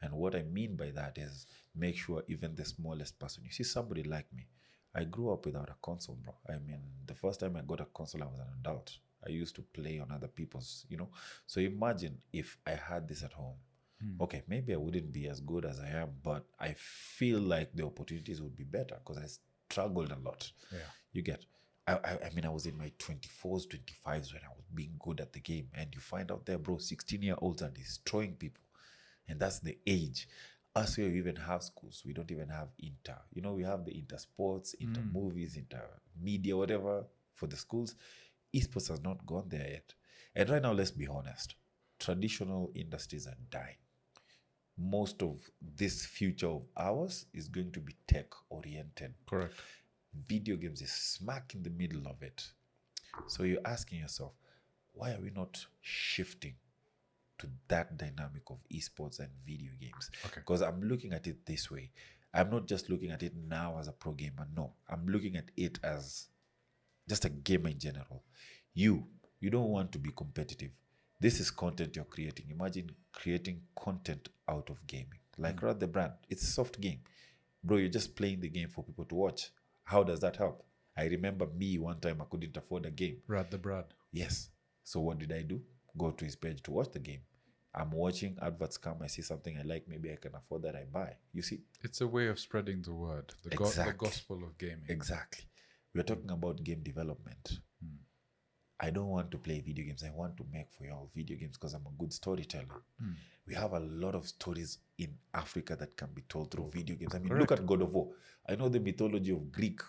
And what I mean by that is make sure even the smallest person, you see somebody like me, I grew up without a console, bro. I mean, the first time I got a console, I was an adult. I used to play on other people's, So imagine if I had this at home. Okay, maybe I wouldn't be as good as I am, but I feel like the opportunities would be better because I struggled a lot. Yeah. You get, I mean, I was in my 24s, 25s when I was being good at the game. And you find out there, bro, 16-year-olds are destroying people. And that's the age. Us here, we even have schools. We don't even have inter. We have the inter sports, inter movies, inter media, whatever for the schools. Esports has not gone there yet. And right now, let's be honest. Traditional industries are dying. Most of this future of ours is going to be tech-oriented. Correct. Video games is smack in the middle of it. So you're asking yourself, why are we not shifting to that dynamic of esports and video games? Okay. Because I'm looking at it this way. I'm not just looking at it now as a pro gamer. No, I'm looking at it as just a gamer in general. You don't want to be competitive. This is content you're creating. Imagine creating content out of gaming. Like Rad the Brand. It's a soft game. Bro, you're just playing the game for people to watch. How does that help? I remember me one time I couldn't afford a game. Rad the Brad. Yes. So what did I do? Go to his page to watch the game. I'm watching, adverts come, I see something I like, maybe I can afford that, I buy. You see? It's a way of spreading the word. The gospel of gaming. Exactly. We're talking about game development. I don't want to play video games. I want to make for y'all video games because I'm a good storyteller. We have a lot of stories in Africa that can be told through video games. I mean, look at God of War. I know the mythology of Greek.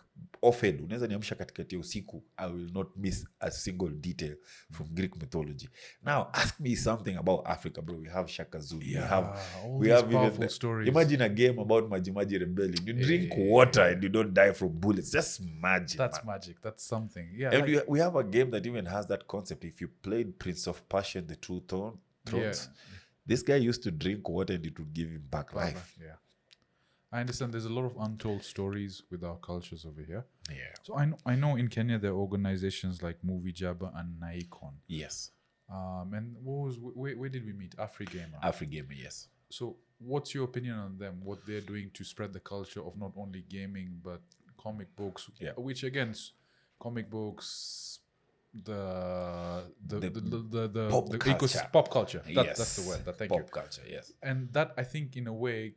Often, unaweza niamsha katikati ya usiku, I will not miss a single detail from Greek mythology. Now, ask me something about Africa, bro. We have Shaka Zulu. Yeah, we have powerful stories. Imagine a game about Majimaji rebellion. You drink water and you don't die from bullets. Just magic. That's magic. That's something. Yeah. And we have a game that even has that concept. If you played Prince of Persia and the Two Thrones, this guy used to drink water and it would give him back life. Yeah. I understand there's a lot of untold stories with our cultures over here. Yeah. So I know in Kenya there are organizations like Movie Jabba and Naikon. Yes. And where did we meet? Afrigamer. Afrigamer, yes. So what's your opinion on them? What they're doing to spread the culture of not only gaming but comic books? Yeah. Which again, comic books, the pop culture. pop culture. Yes, That's the word. Thank pop you. culture. Yes, And that, I think, in a way,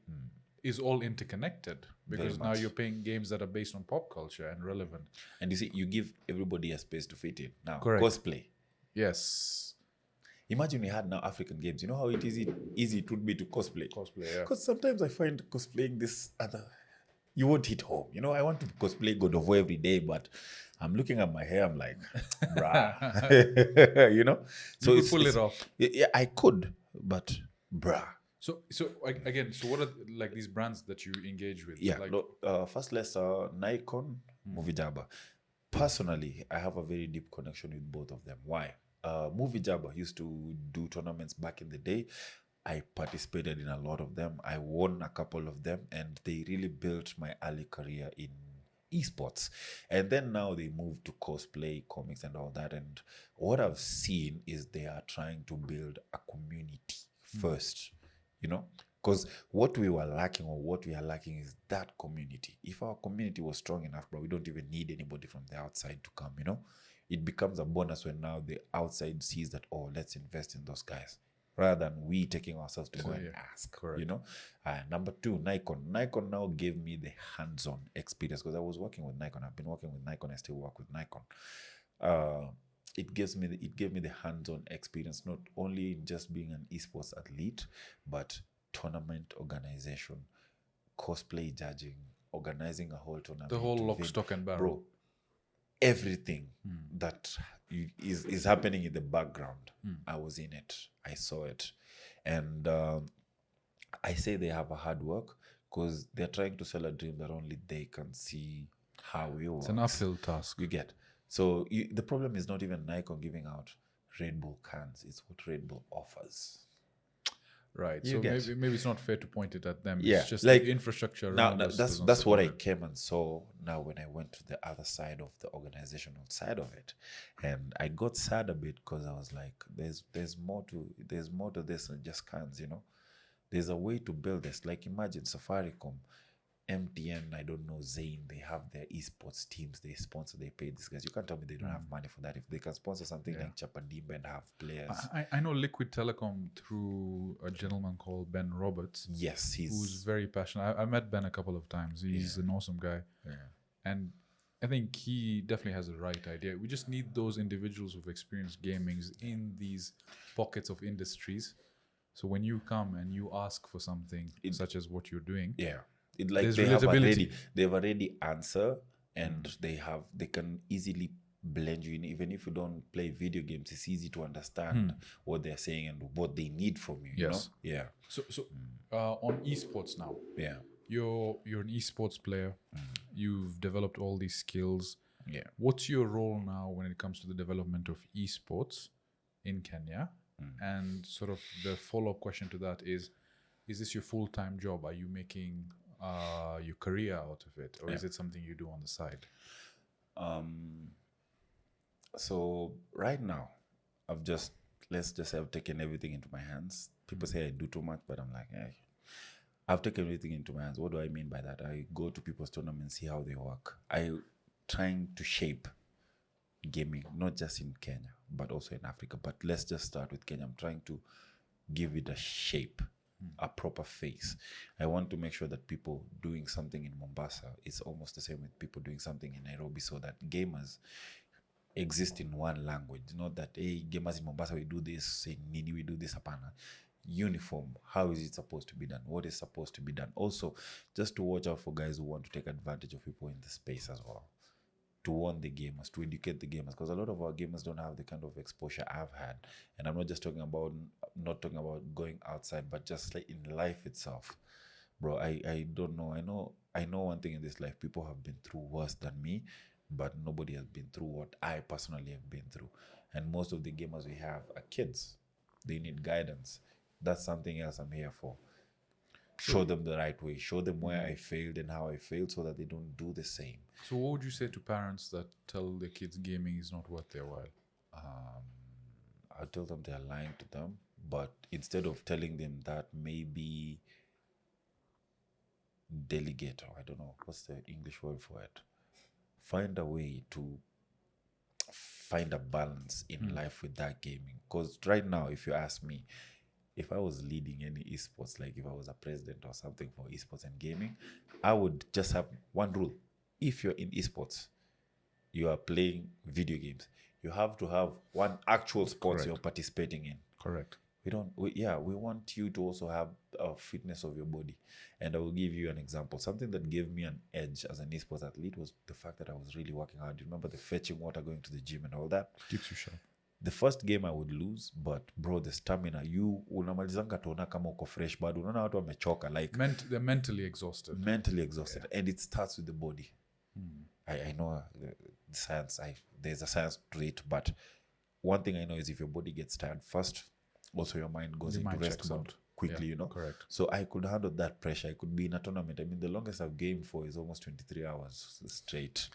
is all interconnected, because now much. you're playing games that are based on pop culture and relevant. and you see, you give everybody a space to fit in. Now, Correct. cosplay. Yes. Imagine we had now African games. You know how easy it would be to cosplay. Cosplay, yeah. Because sometimes I find cosplaying this other, you won't hit home. You know, I want to cosplay God of War every day, but I'm looking at my hair. I'm like, bruh. You know, So you could pull it off. Yeah, I could, but bruh. So again, so what are like these brands that you engage with? Yeah. Like, First, let's Nikon, Movie Jabba. Personally, I have a very deep connection with both of them. Why? Movie Jabba used to do tournaments back in the day. I participated in a lot of them. I won a couple of them, and they really built my early career in esports. And then now they moved to cosplay, comics, and all that. And what I've seen is they are trying to build a community first, you know? Because what we were lacking, or what we are lacking, is that community. If our community was strong enough, bro, we don't even need anybody from the outside to come, you know? It becomes a bonus when now the outside sees that, oh, let's invest in those guys, rather than we taking ourselves to go and ask. correct. You know. Number two, Nikon. Nikon now gave me the hands-on experience, because I was working with Nikon. I've been working with Nikon. I still work with Nikon. It gave me the hands-on experience, not only in just being an esports athlete, but tournament organization, cosplay judging, organizing a whole tournament, the whole lock, stock, and barrel. bro. Everything that is happening in the background, I was in it. I saw it. And I say they have a hard work, because they're trying to sell a dream that only they can see how it works. It's an uphill task. You get. So the problem is not even Nikon giving out Red Bull cans. It's what Red Bull offers. Right. You So get. maybe it's not fair to point it at them. Yeah, It's just like, the infrastructure Now, around us that's doesn't what I support it. came and saw now when I went to the other side of the organizational side of it, and I got sad a bit, because I was like, there's more to this than just cans, you know. There's a way to build this. Like, imagine Safaricom, MTN, I don't know, Zain, they have their esports teams, they sponsor, they pay these guys. You can't tell me they don't have money for that. If they can sponsor something like Chapadimba and have players. I know Liquid Telecom through a gentleman called Ben Roberts. Yes, who's very passionate. I met Ben a couple of times. He's an awesome guy. Yeah. And I think he definitely has the right idea. We just need those individuals who've experienced gamings in these pockets of industries. So when you come and you ask for something such as what you're doing, there's they have already answer, and they can easily blend you in. Even if you don't play video games, it's easy to understand what they're saying and what they need from you. Yes. You know? So on esports now, you're an esports player. You've developed all these skills. What's your role now when it comes to the development of esports in Kenya? And sort of the follow-up question to that is this your full-time job? Are you making your career out of it, or is it something you do on the side? So right now, let's just say I've taken everything into my hands. People say I do too much, but I'm like, hey, I've taken everything into my hands. What do I mean by that? I go to people's tournaments, see how they work. I'm trying to shape gaming, not just in Kenya, but also in Africa. But let's just start with Kenya. I'm trying to give it a shape, a proper face. I want to make sure that people doing something in Mombasa is almost the same with people doing something in Nairobi, so that gamers exist in one language. Not that, hey, gamers in Mombasa, we do this, in Nini, we do this, apana. Uniform, how is it supposed to be done? What is supposed to be done? Also, just to watch out for guys who want to take advantage of people in the space as well. To warn the gamers, to educate the gamers, because a lot of our gamers don't have the kind of exposure I've had. And I'm not talking about going outside, but just like in life itself. Bro, I don't know. I know one thing in this life, people have been through worse than me, but nobody has been through what I personally have been through. And most of the gamers we have are kids. They need guidance. That's something else I'm here for. Show them the right way. Show them where I failed and how I failed, so that they don't do the same. So what would you say to parents that tell their kids gaming is not worth their while? I'll tell them they're lying to them, but instead of telling them that, maybe delegate, or I don't know, what's the English word for it? Find a way to find a balance in life with that gaming. Because right now, if you ask me, if I was leading any esports, like if I was a president or something for esports and gaming, I would just have one rule. If you're in esports, you are playing video games, you have to have one actual sport you're participating in. Correct. We want you to also have a fitness of your body. And I will give you an example. Something that gave me an edge as an esports athlete was the fact that I was really working hard. You remember the fetching water, going to the gym and all that? Keeps you sharp. The first game I would lose, but bro, the stamina, you unamalizanga tuona kama uko fresh bado, unaona watu wamechoka, like they're mentally exhausted. And it starts with the body. I know the science, there's a science to it, but one thing I know is if your body gets tired first, also your mind goes into rest mode quickly, you know. Correct. So I could handle that pressure. I could be in a tournament. I mean, the longest I've gamed for is almost 23 hours straight.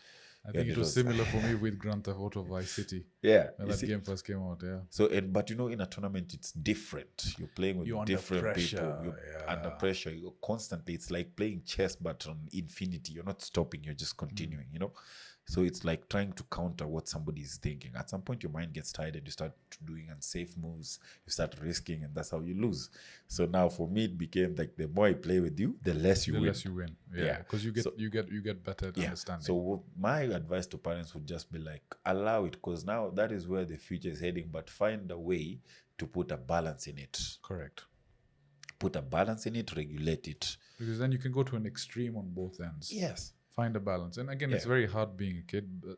I think it was similar for me with Grand Theft Auto Vice City. Yeah. When that game first came out, yeah. So, but you know, in a tournament, it's different. You're playing with different people. You're under pressure. You're constantly, it's like playing chess, but on infinity. You're not stopping. You're just continuing, you know. So it's like trying to counter what somebody is thinking. At some point, your mind gets tired and you start doing unsafe moves. You start risking, and that's how you lose. So now, for me, it became like the more I play with you, the less you win. Yeah, because you get better at understanding. So my advice to parents would just be like, allow it, because now that is where the future is heading. But find a way to put a balance in it. Correct. Put a balance in it. Regulate it. Because then you can go to an extreme on both ends. Yes. Find a balance. And again, it's very hard being a kid, but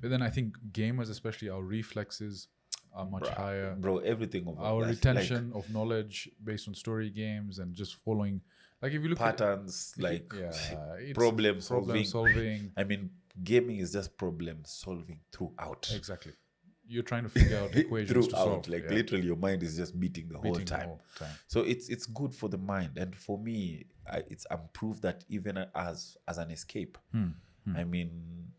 then I think gamers, especially, our reflexes are much higher. Bro, everything of our retention of knowledge based on story games and just following, like if you look patterns, at problem solving. I mean, gaming is just problem solving throughout. Exactly. You're trying to figure out equations throughout, to solve. Literally your mind is just beating the whole time. So it's good for the mind. And for me, it's improved that even as an escape. I mean,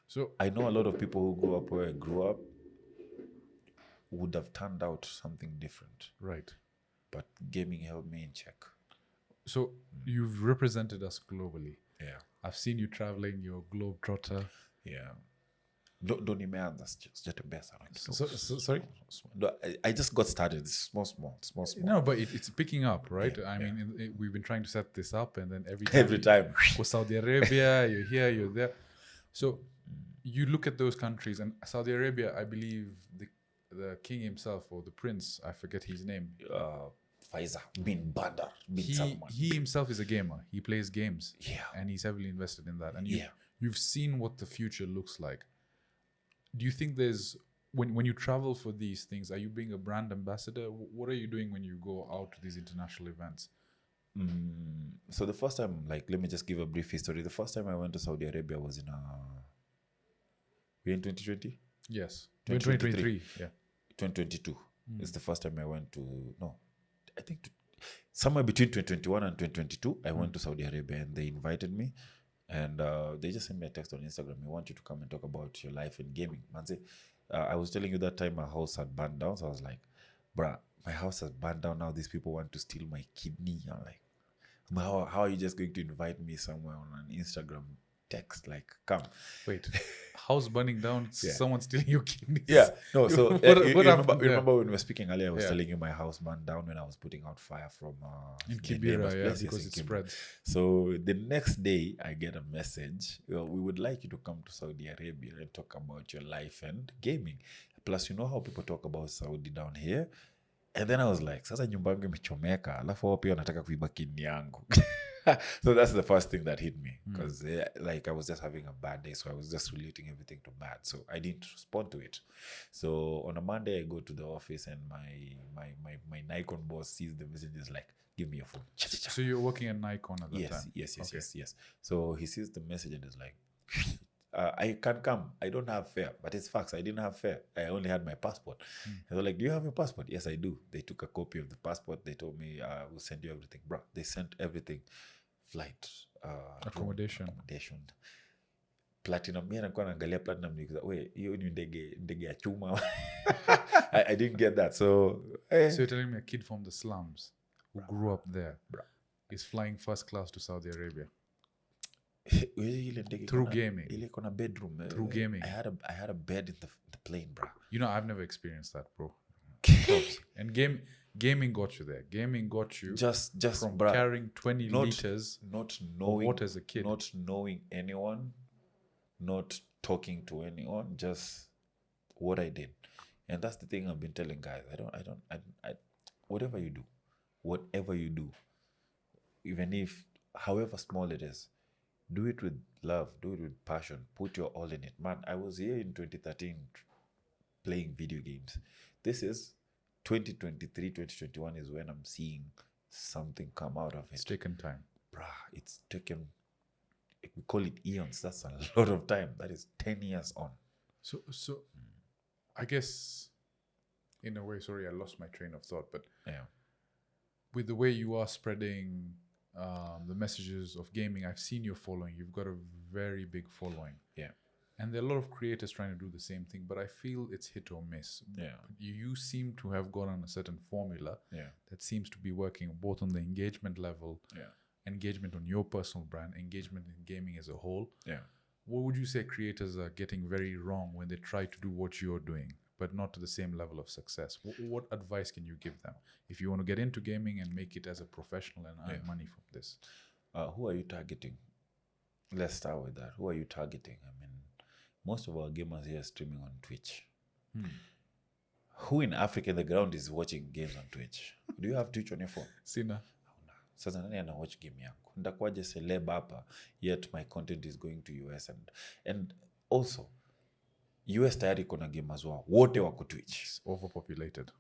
so I know a lot of people who grew up where I grew up would have turned out something different. Right. But gaming held me in check. So you've represented us globally. Yeah. I've seen you traveling, you're a globetrotter. Yeah. Don't nimeanza sijatembea sana. Sorry? No, I just got started. It's small. No, but it's picking up, right? I mean, we've been trying to set this up, and then every time go Saudi Arabia, you're here, you're there. So you look at those countries, and Saudi Arabia, I believe the king himself, or the prince, I forget his name. Faisal bin Bandar bin Salman. He himself is a gamer. He plays games. Yeah. And he's heavily invested in that. And you've seen what the future looks like. Do you think there's, when you travel for these things, are you being a brand ambassador? What are you doing when you go out to these international events? So the first time, let me just give a brief history. The first time I went to Saudi Arabia was in 2020? Yes. 2023. Yeah. 2022. It's the first time I went to, I think somewhere between 2021 and 2022, I went to Saudi Arabia, and they invited me. And they just sent me a text on Instagram. We want you to come and talk about your life in gaming. Manze, I was telling you that time my house had burned down. So I was like, bruh, my house has burned down. Now these people want to steal my kidney. I'm like, how are you just going to invite me somewhere on an Instagram text? Like, come. Wait, house burning down, someone stealing your kidneys? Yeah. No, so you remember when we were speaking earlier, I was telling you my house burned down when I was putting out fire from in Kibera, because it spreads. So the next day, I get a message. We would like you to come to Saudi Arabia and talk about your life and gaming. Plus, you know how people talk about Saudi down here. And then I was like, sasa nyumba yangu imechomeka, alafu wao pia wanataka kuiba kidney yangu. So that's the first thing that hit me, because I was just having a bad day, so I was just relating everything to bad, so I didn't respond to it. So on a Monday, I go to the office, and my Nikon boss sees the messages, like, give me your phone. So you're working at Nikon at that time? Yes. So he sees the message and is like, I can come. I don't have fare, but it's facts. I didn't have fare. I only had my passport. And they're like, do you have your passport? Yes, I do. They took a copy of the passport. They told me, we'll send you everything. Bro, they sent everything. Flight. Accommodation. Platinum. Mimi nakuwa naangalia platinum nikisema, "We, hiyo ni ndege ya chuma." I didn't get that. So you're telling me a kid from the slums who grew up there is flying first class to Saudi Arabia? ile ndege Through iko na- gaming. ile iko na bedroom. Through gaming. I had a bed in the plane, bro. You know, I've never experienced that, bro. And gaming got you there. Gaming got you Just from bruh, carrying 20 not- liters not of knowing water as a kid. not knowing anyone, not talking to anyone, just what I did. And that's the thing I've been telling guys. I whatever you do, even if however small it is, do it with love, do it with passion, put your all in it. Man, I was here in 2013 playing video games. This is 2023, 2021 is when I'm seeing something come out of It's it. taken time. Bruh, it's taken, we call it eons. That's a lot of time. That is 10 years on. So I guess in a way, sorry, I lost my train of thought, but Yeah. with the way you are spreading the messages of gaming, I've seen your following. You've got a very big following. Yeah. And there are a lot of creators trying to do the same thing, but I feel it's hit or miss. Yeah. You seem to have gone on a certain formula Yeah. that seems to be working both on the engagement level, Yeah. engagement on your personal brand, engagement in gaming as a whole. Yeah. What would you say creators are getting very wrong when they try to do what you're doing, but not to the same level of success? What advice can you give them if you want to get into gaming and make it as a professional and earn money from this? Who are you targeting? Let's start with that. Who are you targeting? I mean, most of our gamers here are streaming on Twitch. Who in Africa in the ground is watching games on Twitch? Do you have Twitch on your phone? Sina. Sasa nani ana watch game yangu? Ndakuwaje celeb hapa, yet my content is going to US and also US tayari kuna gamers wao wote wako Twitch. It's overpopulated.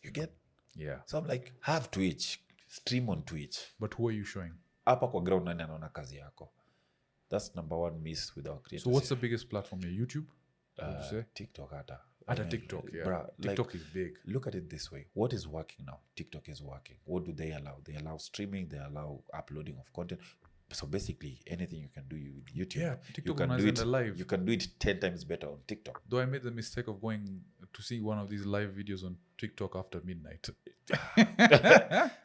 You get? Yeah. So I'm like, have Twitch, stream on Twitch. But who are you showing? Hapa kwa ground nani anaona kazi yako? That's number one miss with our creators. So what's the biggest platform here? YouTube? Would you say? TikTok hata. At a I mean, TikTok, yeah. bruh, TikTok like, is big. look at it this way. What is working now? TikTok is working. What do they allow? They allow streaming. They allow uploading of content. So basically, anything you can do with YouTube, Yeah, you TikTok can when I do was it in the live. You can do it 10 times better on TikTok. Though I made the mistake of going to see one of these live videos on TikTok after midnight.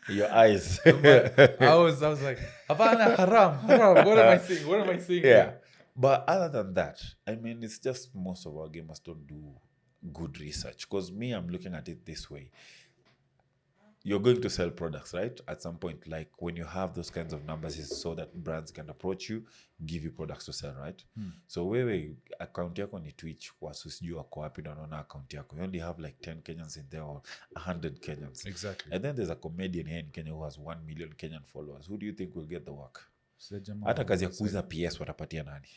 Your eyes. I was like, "Hapana, haram. What am I saying? What am I saying?" Yeah. here? But other than that, I mean, it's just most of our gamers don't do good research. Because me, I'm looking at it this way. You're going to sell products, right? At some point, like when you have those kinds of numbers, it's so that brands can approach you, give you products to sell, right? So wewe account yako ni Twitch, wasu sijui wako wapi na wanaona account yako. You only have like 10 Kenyans in there or 100 Kenyans. Exactly. And then there's a comedian here in Kenya who has 1 million Kenyan followers. Who do you think will get the work? Sasa jamaa Hata kazi ya kuuza PS watapatia nani?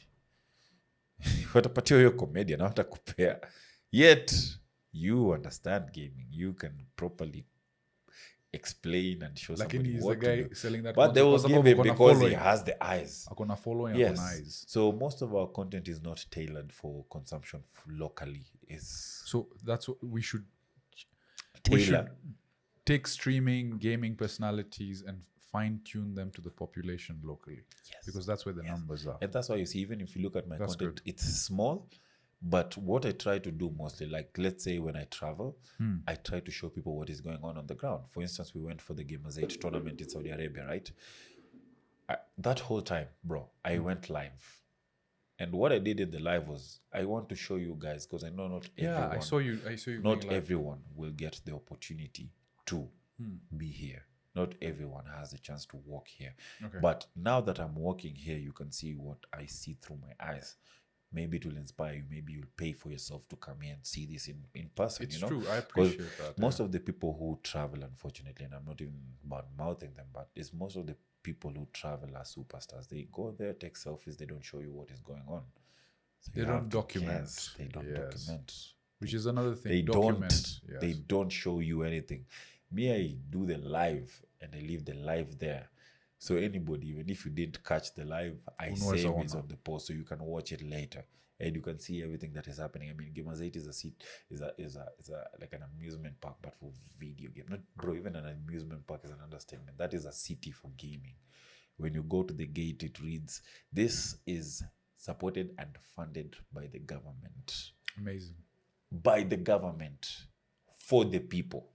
Watapatia huyo comedian, hawatakupea. Yet, you understand gaming. You can properly explain and show Like somebody he's what the to guy do. selling that But they will concept. give him Akona because he following. has the eyes. Akona following, Yes. akona eyes. So most of our content is not tailored for consumption locally. It's So that's what we should tailored. take streaming, gaming personalities and fine-tune them to the population locally. Yes. Because that's where the numbers are. And that's why you see, even if you look at my That's content, good. it's small. But what I try to do mostly, like let's say when I travel, I try to show people what is going on the ground. For instance, we went for the Gamers 8 tournament in Saudi Arabia, right? That whole time, bro, I went live. And what I did in the live was, I want to show you guys, because I know not everyone, I saw you not being live. everyone will get the opportunity to be here. Not everyone has the chance to walk here. Okay. But now that I'm walking here, you can see what I see through my eyes. Maybe it will inspire you. Maybe you'll pay for yourself to come here and see this in person. It's you know? true. I 'Cause appreciate that. most of the people who travel, unfortunately, and I'm not even mouthing them, but it's most of the people who travel are superstars. They go there, take selfies. They don't show you what is going on. So They you don't have to document. guess. They don't Yes. document. Which is another thing. They Document. don't. Yes. They don't show you anything. Me, I do the live and I leave the live there. So anybody, even if you didn't catch the live, I Unaweza save ona. it on the post so you can watch it later and you can see everything that is happening. I mean, Gamers 8 is a like an amusement park, but for video game. Not bro, even an amusement park is an understatement. That is a city for gaming. When you go to the gate, it reads, "This is supported and funded by the government." Amazing. By the government, for the people.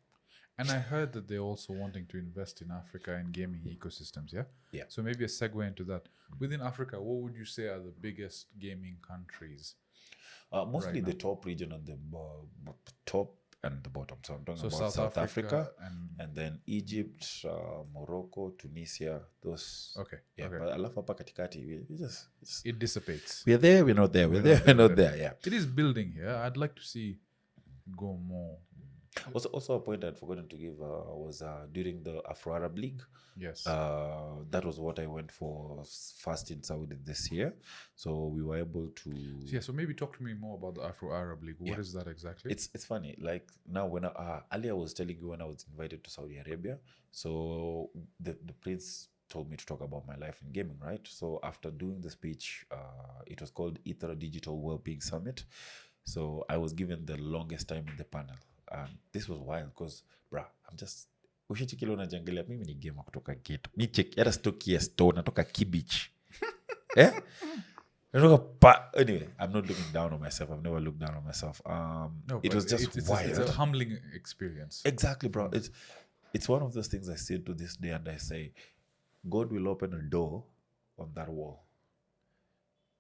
And I heard that they're also wanting to invest in Africa and gaming ecosystems, yeah? Yeah. So maybe a segue into that. Within Africa, what would you say are the biggest gaming countries? Mostly Right the now. top region and the top and the bottom. So I'm talking So about South South Africa, Africa and then Egypt, Morocco, Tunisia. Those. okay, Yeah, okay. but alafu hapa katikati, we just It dissipates. we're there, we're not there. We're there, not we're there, not there. Yeah. It is building here. I'd like to see it go more. Also, a point I'd forgotten to give was during the Afro Arab League. Yes. That was what I went for first in Saudi this year. So we were able to. Yeah, so maybe talk to me more about the Afro Arab League. What is that exactly? It's funny. Like now, when earlier I was telling you when I was invited to Saudi Arabia. So the prince told me to talk about my life in gaming, right? So after doing the speech, it was called Ether Digital Wellbeing Summit. So I was given the longest time in the panel. And this was wild because, bruh, I'm just ushichikile unajangalia mimi ni gamer kutoka ghetto. Ni check hata stoki ya store natoka Kibich. Eh? Anyway, I'm not looking down on myself. I've never looked down on myself. No, it but was just wild. It's a humbling experience. Exactly, bro. It's one of those things I say to this day, and I say, God will open a door on that wall.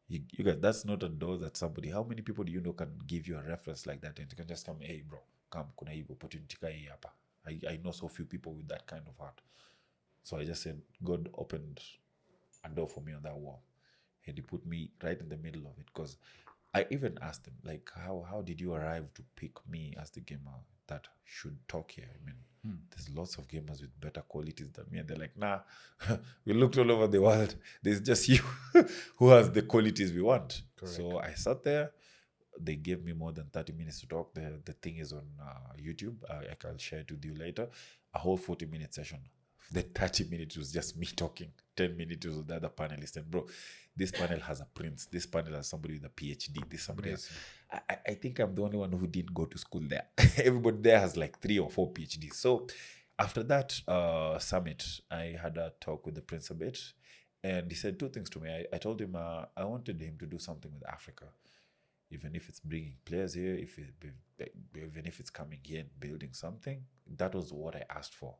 You guys, that's not a door that somebody. How many people do you know can give you a reference like that, and you can just come, hey, bro, come, kuna hii opportunity ka hii hapa. I know so few people with that kind of heart. So I just said, God opened a door for me on that wall, and He put me right in the middle of it. Because I even asked him, like, how did you arrive to pick me as the gamer that should talk here? I mean, there's lots of gamers with better qualities than me. And they're like, nah, we looked all over the world. There's just you who has the qualities we want. Correct. So I sat there. They gave me more than 30 minutes to talk. The thing is on YouTube. I'll share it with you later. A whole 40-minute session. The 30 minutes was just me talking. 10 minutes was the other panelist. And bro, this panel has a prince. This panel has somebody with a PhD. This somebody else. I think I'm the only one who didn't go to school there. Everybody there has like 3 or 4 PhDs. So after that summit, I had a talk with the prince a bit. And he said 2 things to me. I told him I wanted him to do something with Africa. Even if it's bringing players here, even if it's coming here and building something. That was what I asked for.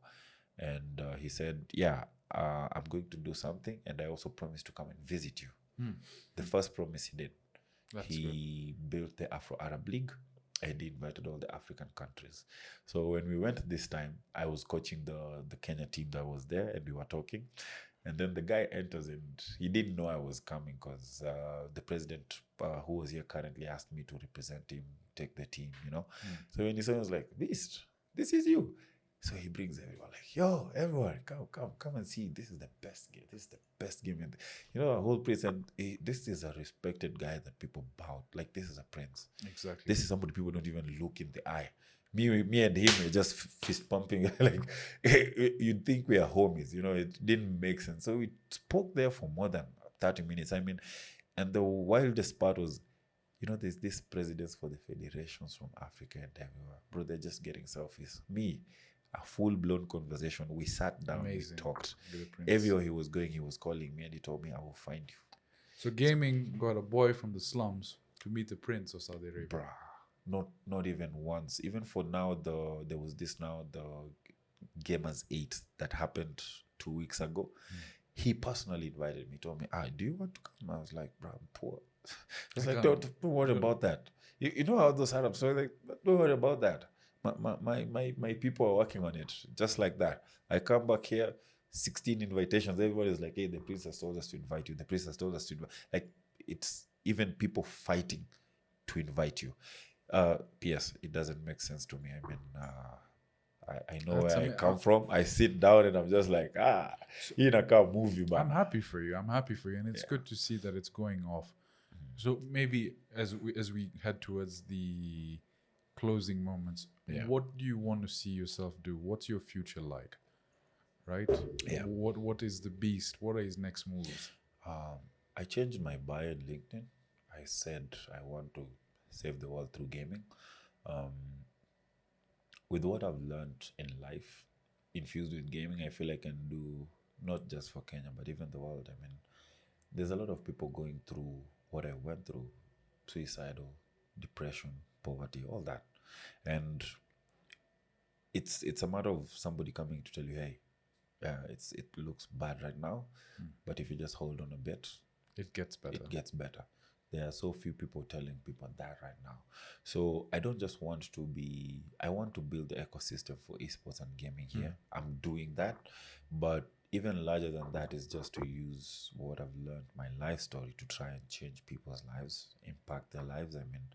And he said, yeah, I'm going to do something. And I also promised to come and visit you. The first promise he did. He built the Afro Arab League and he invited all the African countries. So when we went this time, I was coaching the Kenya team that was there and we were talking. And then the guy enters and he didn't know I was coming because the president who was here currently asked me to represent him, take the team, you know. So when he saw, I was like, Beast, this is you. So he brings everyone like, yo, everyone, come and see. This is the best game. This is the best game. And, you know, a whole prince. And this is a respected guy that people bow. Like, this is a prince. Exactly. This is somebody people don't even look in the eye. Me and him are just fist pumping. Like, you'd think we are homies. You know, it didn't make sense. So we spoke there for more than 30 minutes. I mean, and the wildest part was, you know, there's these presidents for the federations from Africa and everywhere. Bro, they're just getting selfies. Me, a full-blown conversation. We sat down, Amazing. We talked. Everywhere he was going, he was calling me and he told me, I will find you. So gaming got a boy from the slums to meet the prince of Saudi Arabia. Bruh, not even once. Even for now, there was this now, the Gamers 8 that happened 2 weeks ago. He personally invited me, told me, do you want to come? I was like, bro, I'm poor. I was like, don't worry about that. You know how those Arabs, so like, don't worry about that. My people are working on it, just like that. I come back here, 16 invitations. Everybody's like, hey, the prince has told us to invite you. The prince has told us to invite. Like, it's even people fighting to invite you. P.S. It doesn't make sense to me. I mean, I know where I come from. I sit down and I'm just like, in a car movie, man. I'm happy for you. And it's good to see that it's going off. So maybe as we head towards the closing moments, what do you want to see yourself do? What's your future like? Right? Yeah. What is the beast? What are his next moves? I changed my bio on LinkedIn. I said I want to save the world through gaming. With what I've learned in life, infused with gaming, I feel I can do not just for Kenya, but even the world. I mean, there's a lot of people going through what I went through, suicidal, depression, poverty, all that. And it's a matter of somebody coming to tell you, hey, it looks bad right now, but if you just hold on a bit, It gets better. it gets better. There are so few people telling people that right now. So I don't just want to be, I want to build the ecosystem for esports and gaming here. I'm doing that. But even larger than that is just to use what I've learned, my life story, to try and change people's lives, impact their lives. I mean,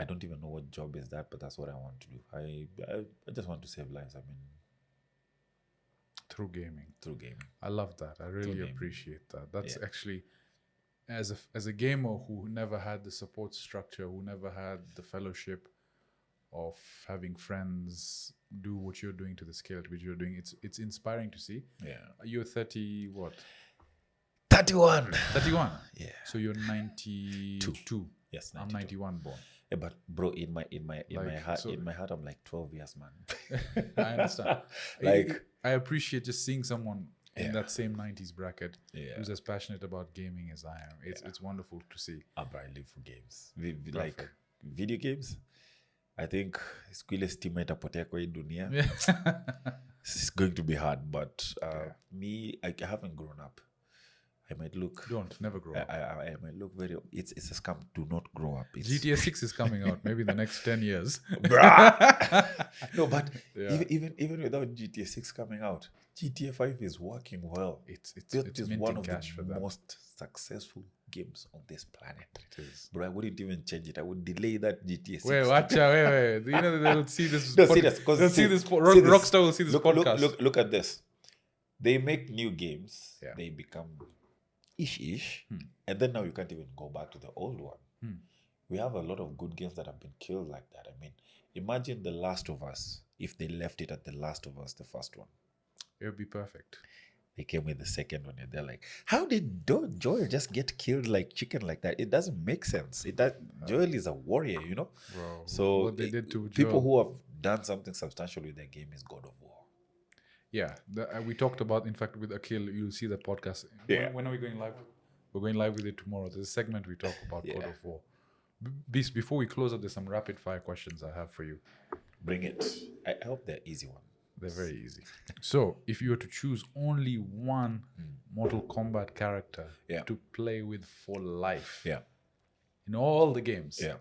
I don't even know what job is that, but that's what I want to do. I just want to save lives. I mean, Through gaming. through gaming. I love that. I really gaming. appreciate that. That's Yeah. actually, as a gamer who never had the support structure, who never had the fellowship of having friends do what you're doing to the scale at which you're doing, it's inspiring to see. Yeah. You're 30 what? 31. 31. Yeah. So you're 92. Yes, I'm 92. 91 born. Yeah, but bro, in my Like, heart, so- in my heart, I'm like 12 years, man. I understand. Like, I appreciate just seeing someone in Yeah. that same 90s bracket yeah, who's as passionate about gaming as I am. It's wonderful to see. I live for games. Like Perfect. video games. I think siku ile stima itapotea kwa hii dunia. It's going to be hard, but me, I haven't grown up. I might look. Don't never grow up. I might look very. It's a scam. Do not grow up. It's, GTA 6 is coming out maybe in the next 10 years. Bruh. No, but Yeah. even without GTA 6 coming out, GTA 5 is working well. It's That is one minting of cash for the them. most successful games on this planet. It is. But I wouldn't even change it. I would delay that GTA 6. Wait, watch out, wait. You know they'll see this. No, serious, 'cause They'll see see- this. see this. Rockstar will see this podcast. Look at this. They make new games. Yeah. They become ish, and then now you can't even go back to the old one. We have a lot of good games that have been killed like that. I mean, imagine The Last of Us if they left it at The Last of Us, the first one. It would be perfect. They came with the second one, and they're like, "How did Joel just get killed like chicken like that? It doesn't make sense. Joel is a warrior, you know." Bro, So what they did to people Joel. who have done something substantial with their game is God of War. Yeah, we talked about, in fact, with Akhil, you'll see the podcast. Yeah. When are we going live? We're going live with it tomorrow. There's a segment we talk about God of War. Before we close up, there's some rapid fire questions I have for you. Bring it. I hope they're easy one. They're very easy. So, if you were to choose only one Mortal Kombat character Yeah. to play with for life Yeah. in all the games, Yeah.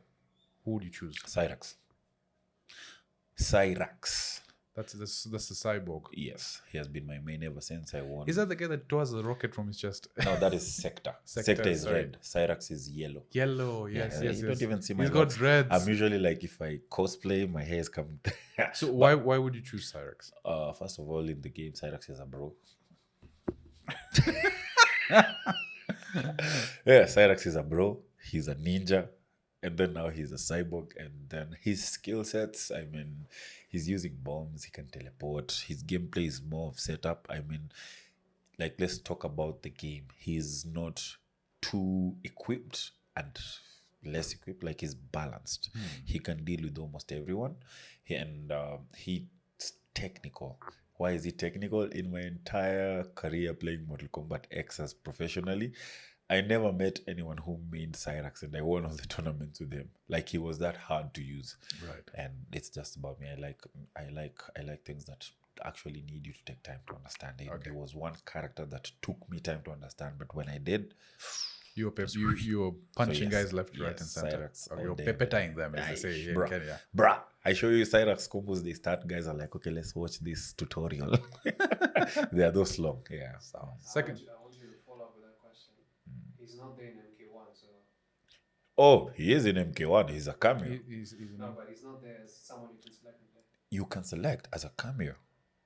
who would you choose? Cyrax. That's the cyborg. Yes, he has been my main ever since I won. Is that the guy that tours the rocket from his chest? No, that is Sector. Sector, Sector is sorry. red. Cyrax is yellow. Yellow, yes, Yeah, yes, you yes. don't even see my He's got locks. dreads. I'm usually like, if I cosplay, my hair is coming. So why would you choose Cyrax? First of all, in the game, Cyrax is a bro. Yeah, Cyrax is a bro. He's a ninja. And then now he's a cyborg. And then his skill sets, I mean, he's using bombs. He can teleport. His gameplay is more of setup. I mean, like, let's talk about the game. He's not too equipped and less equipped. Like, he's balanced. He can deal with almost everyone. He's technical. Why is he technical? In my entire career playing Mortal Kombat X professionally, I never met anyone who made Cyrax, and I won all the tournaments with him. Like, he was that hard to use. Right. And it's just about me. I like things that actually need you to take time to understand. There was one character that took me time to understand, but when I did, You were punching yes, guys left, right, and yes, center. Cyrax Or all you're day. pepeting them, as they say here in Bruh. Kenya. Bruh, I show you Cyrax combos, they start, guys are like, okay, let's watch this tutorial. They are those long. Yeah. So. Second. I want you to follow up with that question. He's not there in MK1, so Oh, he is in MK1. He's a cameo. He's no, but he's not there as someone you can select and play. You can select as a cameo.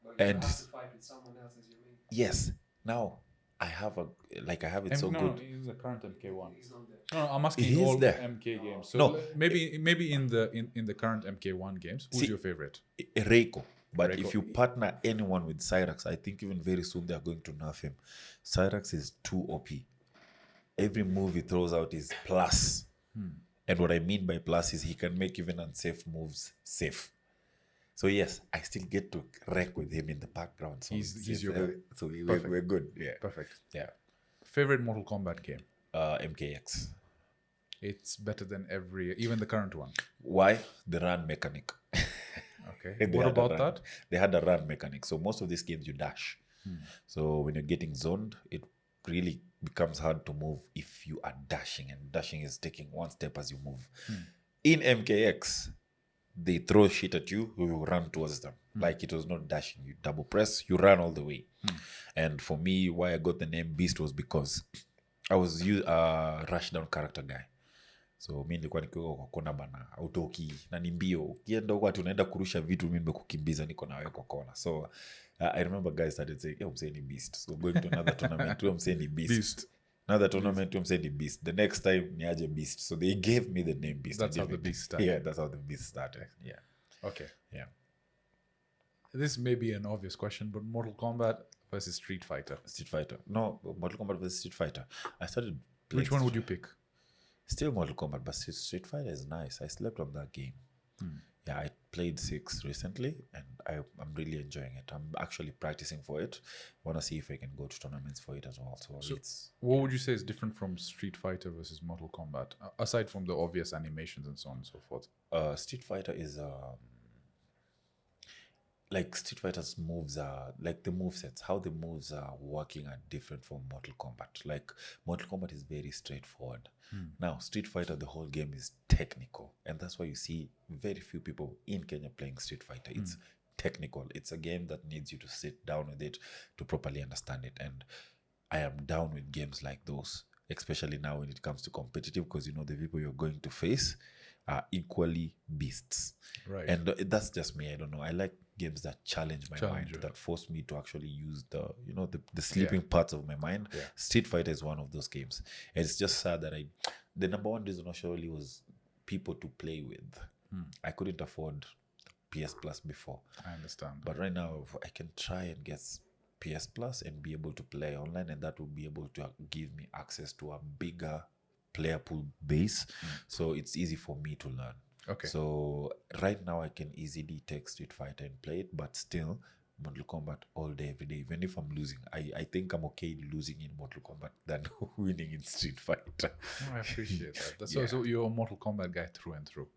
But you And- have to fight with someone else as your main. Yes. Now, I have it so no, good. he's the current MK1. He's not there. No, I'm asking He is all there. MK games. So No. maybe in the current MK1 games, who's See- your favorite? Reiko. But Reiko. if you partner anyone with Cyrax, I think even very soon they are going to nerf him. Cyrax is too OP. Every move he throws out is plus. And what I mean by plus is he can make even unsafe moves safe. So yes, I still get to wreck with him in the background. So He's your guy. So Perfect. we're good. Yeah. Perfect. Yeah. Favorite Mortal Kombat game? MKX. It's better than even the current one. Why? The run mechanic. Okay. They What had a about run. that? They had a run mechanic. So most of these games you dash. So when you're getting zoned, it really becomes hard to move if you are dashing, and dashing is taking one step as you move. In MKX, they throw shit at you, you run towards them. Like it was not dashing. You double press, you run all the way. And for me, why I got the name Beast was because I was a rush down character guy. So mi nilikuwa nikiwa kwa kona bana, autoki na ni mbio. Ukienda huko ati unaenda kurusha vitu, mimi nimekukimbiza niko na wewe kwa kona. So I remember guys started saying, I'm saying Beast. So going to another tournament, I'm saying Beast. Another tournament, I'm saying Beast. The next time, niaje Beast. So they gave me the name Beast. That's how the Beast started. Yeah, that's how the Beast started. Yeah. Okay. Yeah. This may be an obvious question, but Mortal Kombat versus Street Fighter. Street Fighter. No, Mortal Kombat versus Street Fighter. I started playing. Which one would you pick? Still Mortal Kombat, but Street Fighter is nice. I slept on that game. Yeah, I played 6 recently, and I'm really enjoying it. I'm actually practicing for it. Want to see if I can go to tournaments for it as well. So it's... What would you say is different from Street Fighter versus Mortal Kombat, aside from the obvious animations and so on and so forth? Street Fighter is... like Street Fighter's moves are like the movesets, how the moves are working are different from Mortal Kombat. Like Mortal Kombat is very straightforward. Now Street Fighter, the whole game is technical, and that's why you see very few people in Kenya playing Street Fighter. It's technical. It's a game that needs you to sit down with it to properly understand it, and I am down with games like those, especially now when it comes to competitive, because you know the people you're going to face are equally beasts. Right. And that's just me. I don't know. I like games that challenge my mind, you. that force me to actually use the sleeping parts of my mind. Yeah. Street Fighter is one of those games. And it's just sad that the number one reason actually was people to play with. I couldn't afford PS Plus before. I understand. But right now, I can try and get PS Plus and be able to play online, and that will be able to give me access to a bigger player pool base. So it's easy for me to learn. Okay. So right now I can easily take Street Fighter and play it, but still Mortal Kombat all day, every day. Even if I'm losing, I think I'm okay losing in Mortal Kombat than winning in Street Fighter. I appreciate that. So you're a Mortal Kombat guy through and through.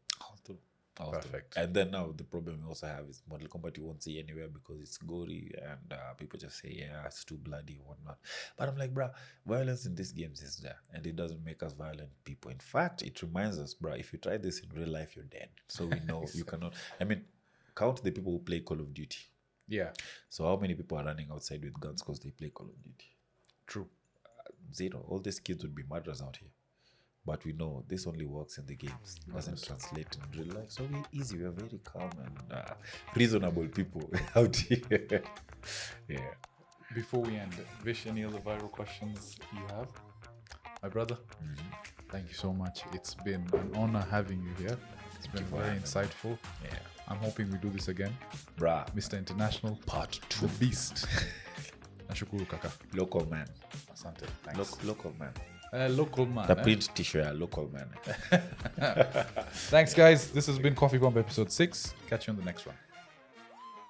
Perfect. And then now the problem we also have is Mortal Kombat you won't see anywhere because it's gory, and people just say, yeah, it's too bloody or whatnot. But I'm like, bruh, violence in these games is there, and it doesn't make us violent people. In fact, it reminds us, bruh, if you try this in real life, you're dead. So we know you cannot. I mean, count the people who play Call of Duty. Yeah. So how many people are running outside with guns because they play Call of Duty? True. Zero. All these kids would be murderers out here. But we know this only works in the games. It doesn't translate in real life. So we're easy. We're very calm and reasonable people out here. Yeah. Before we end, Vish, any other viral questions you have? My brother, thank you so much. It's been an honor having you here. It's been very insightful. Yeah. I'm hoping we do this again. Bruh. Mr. International. Part 2. The Beast. Nashukuru kaka. Local man. Asante. Thanks. Local man. Local man. The print t-shirt, local man. Thanks, guys. This has been Coffee Bomb episode 6. Catch you on the next one.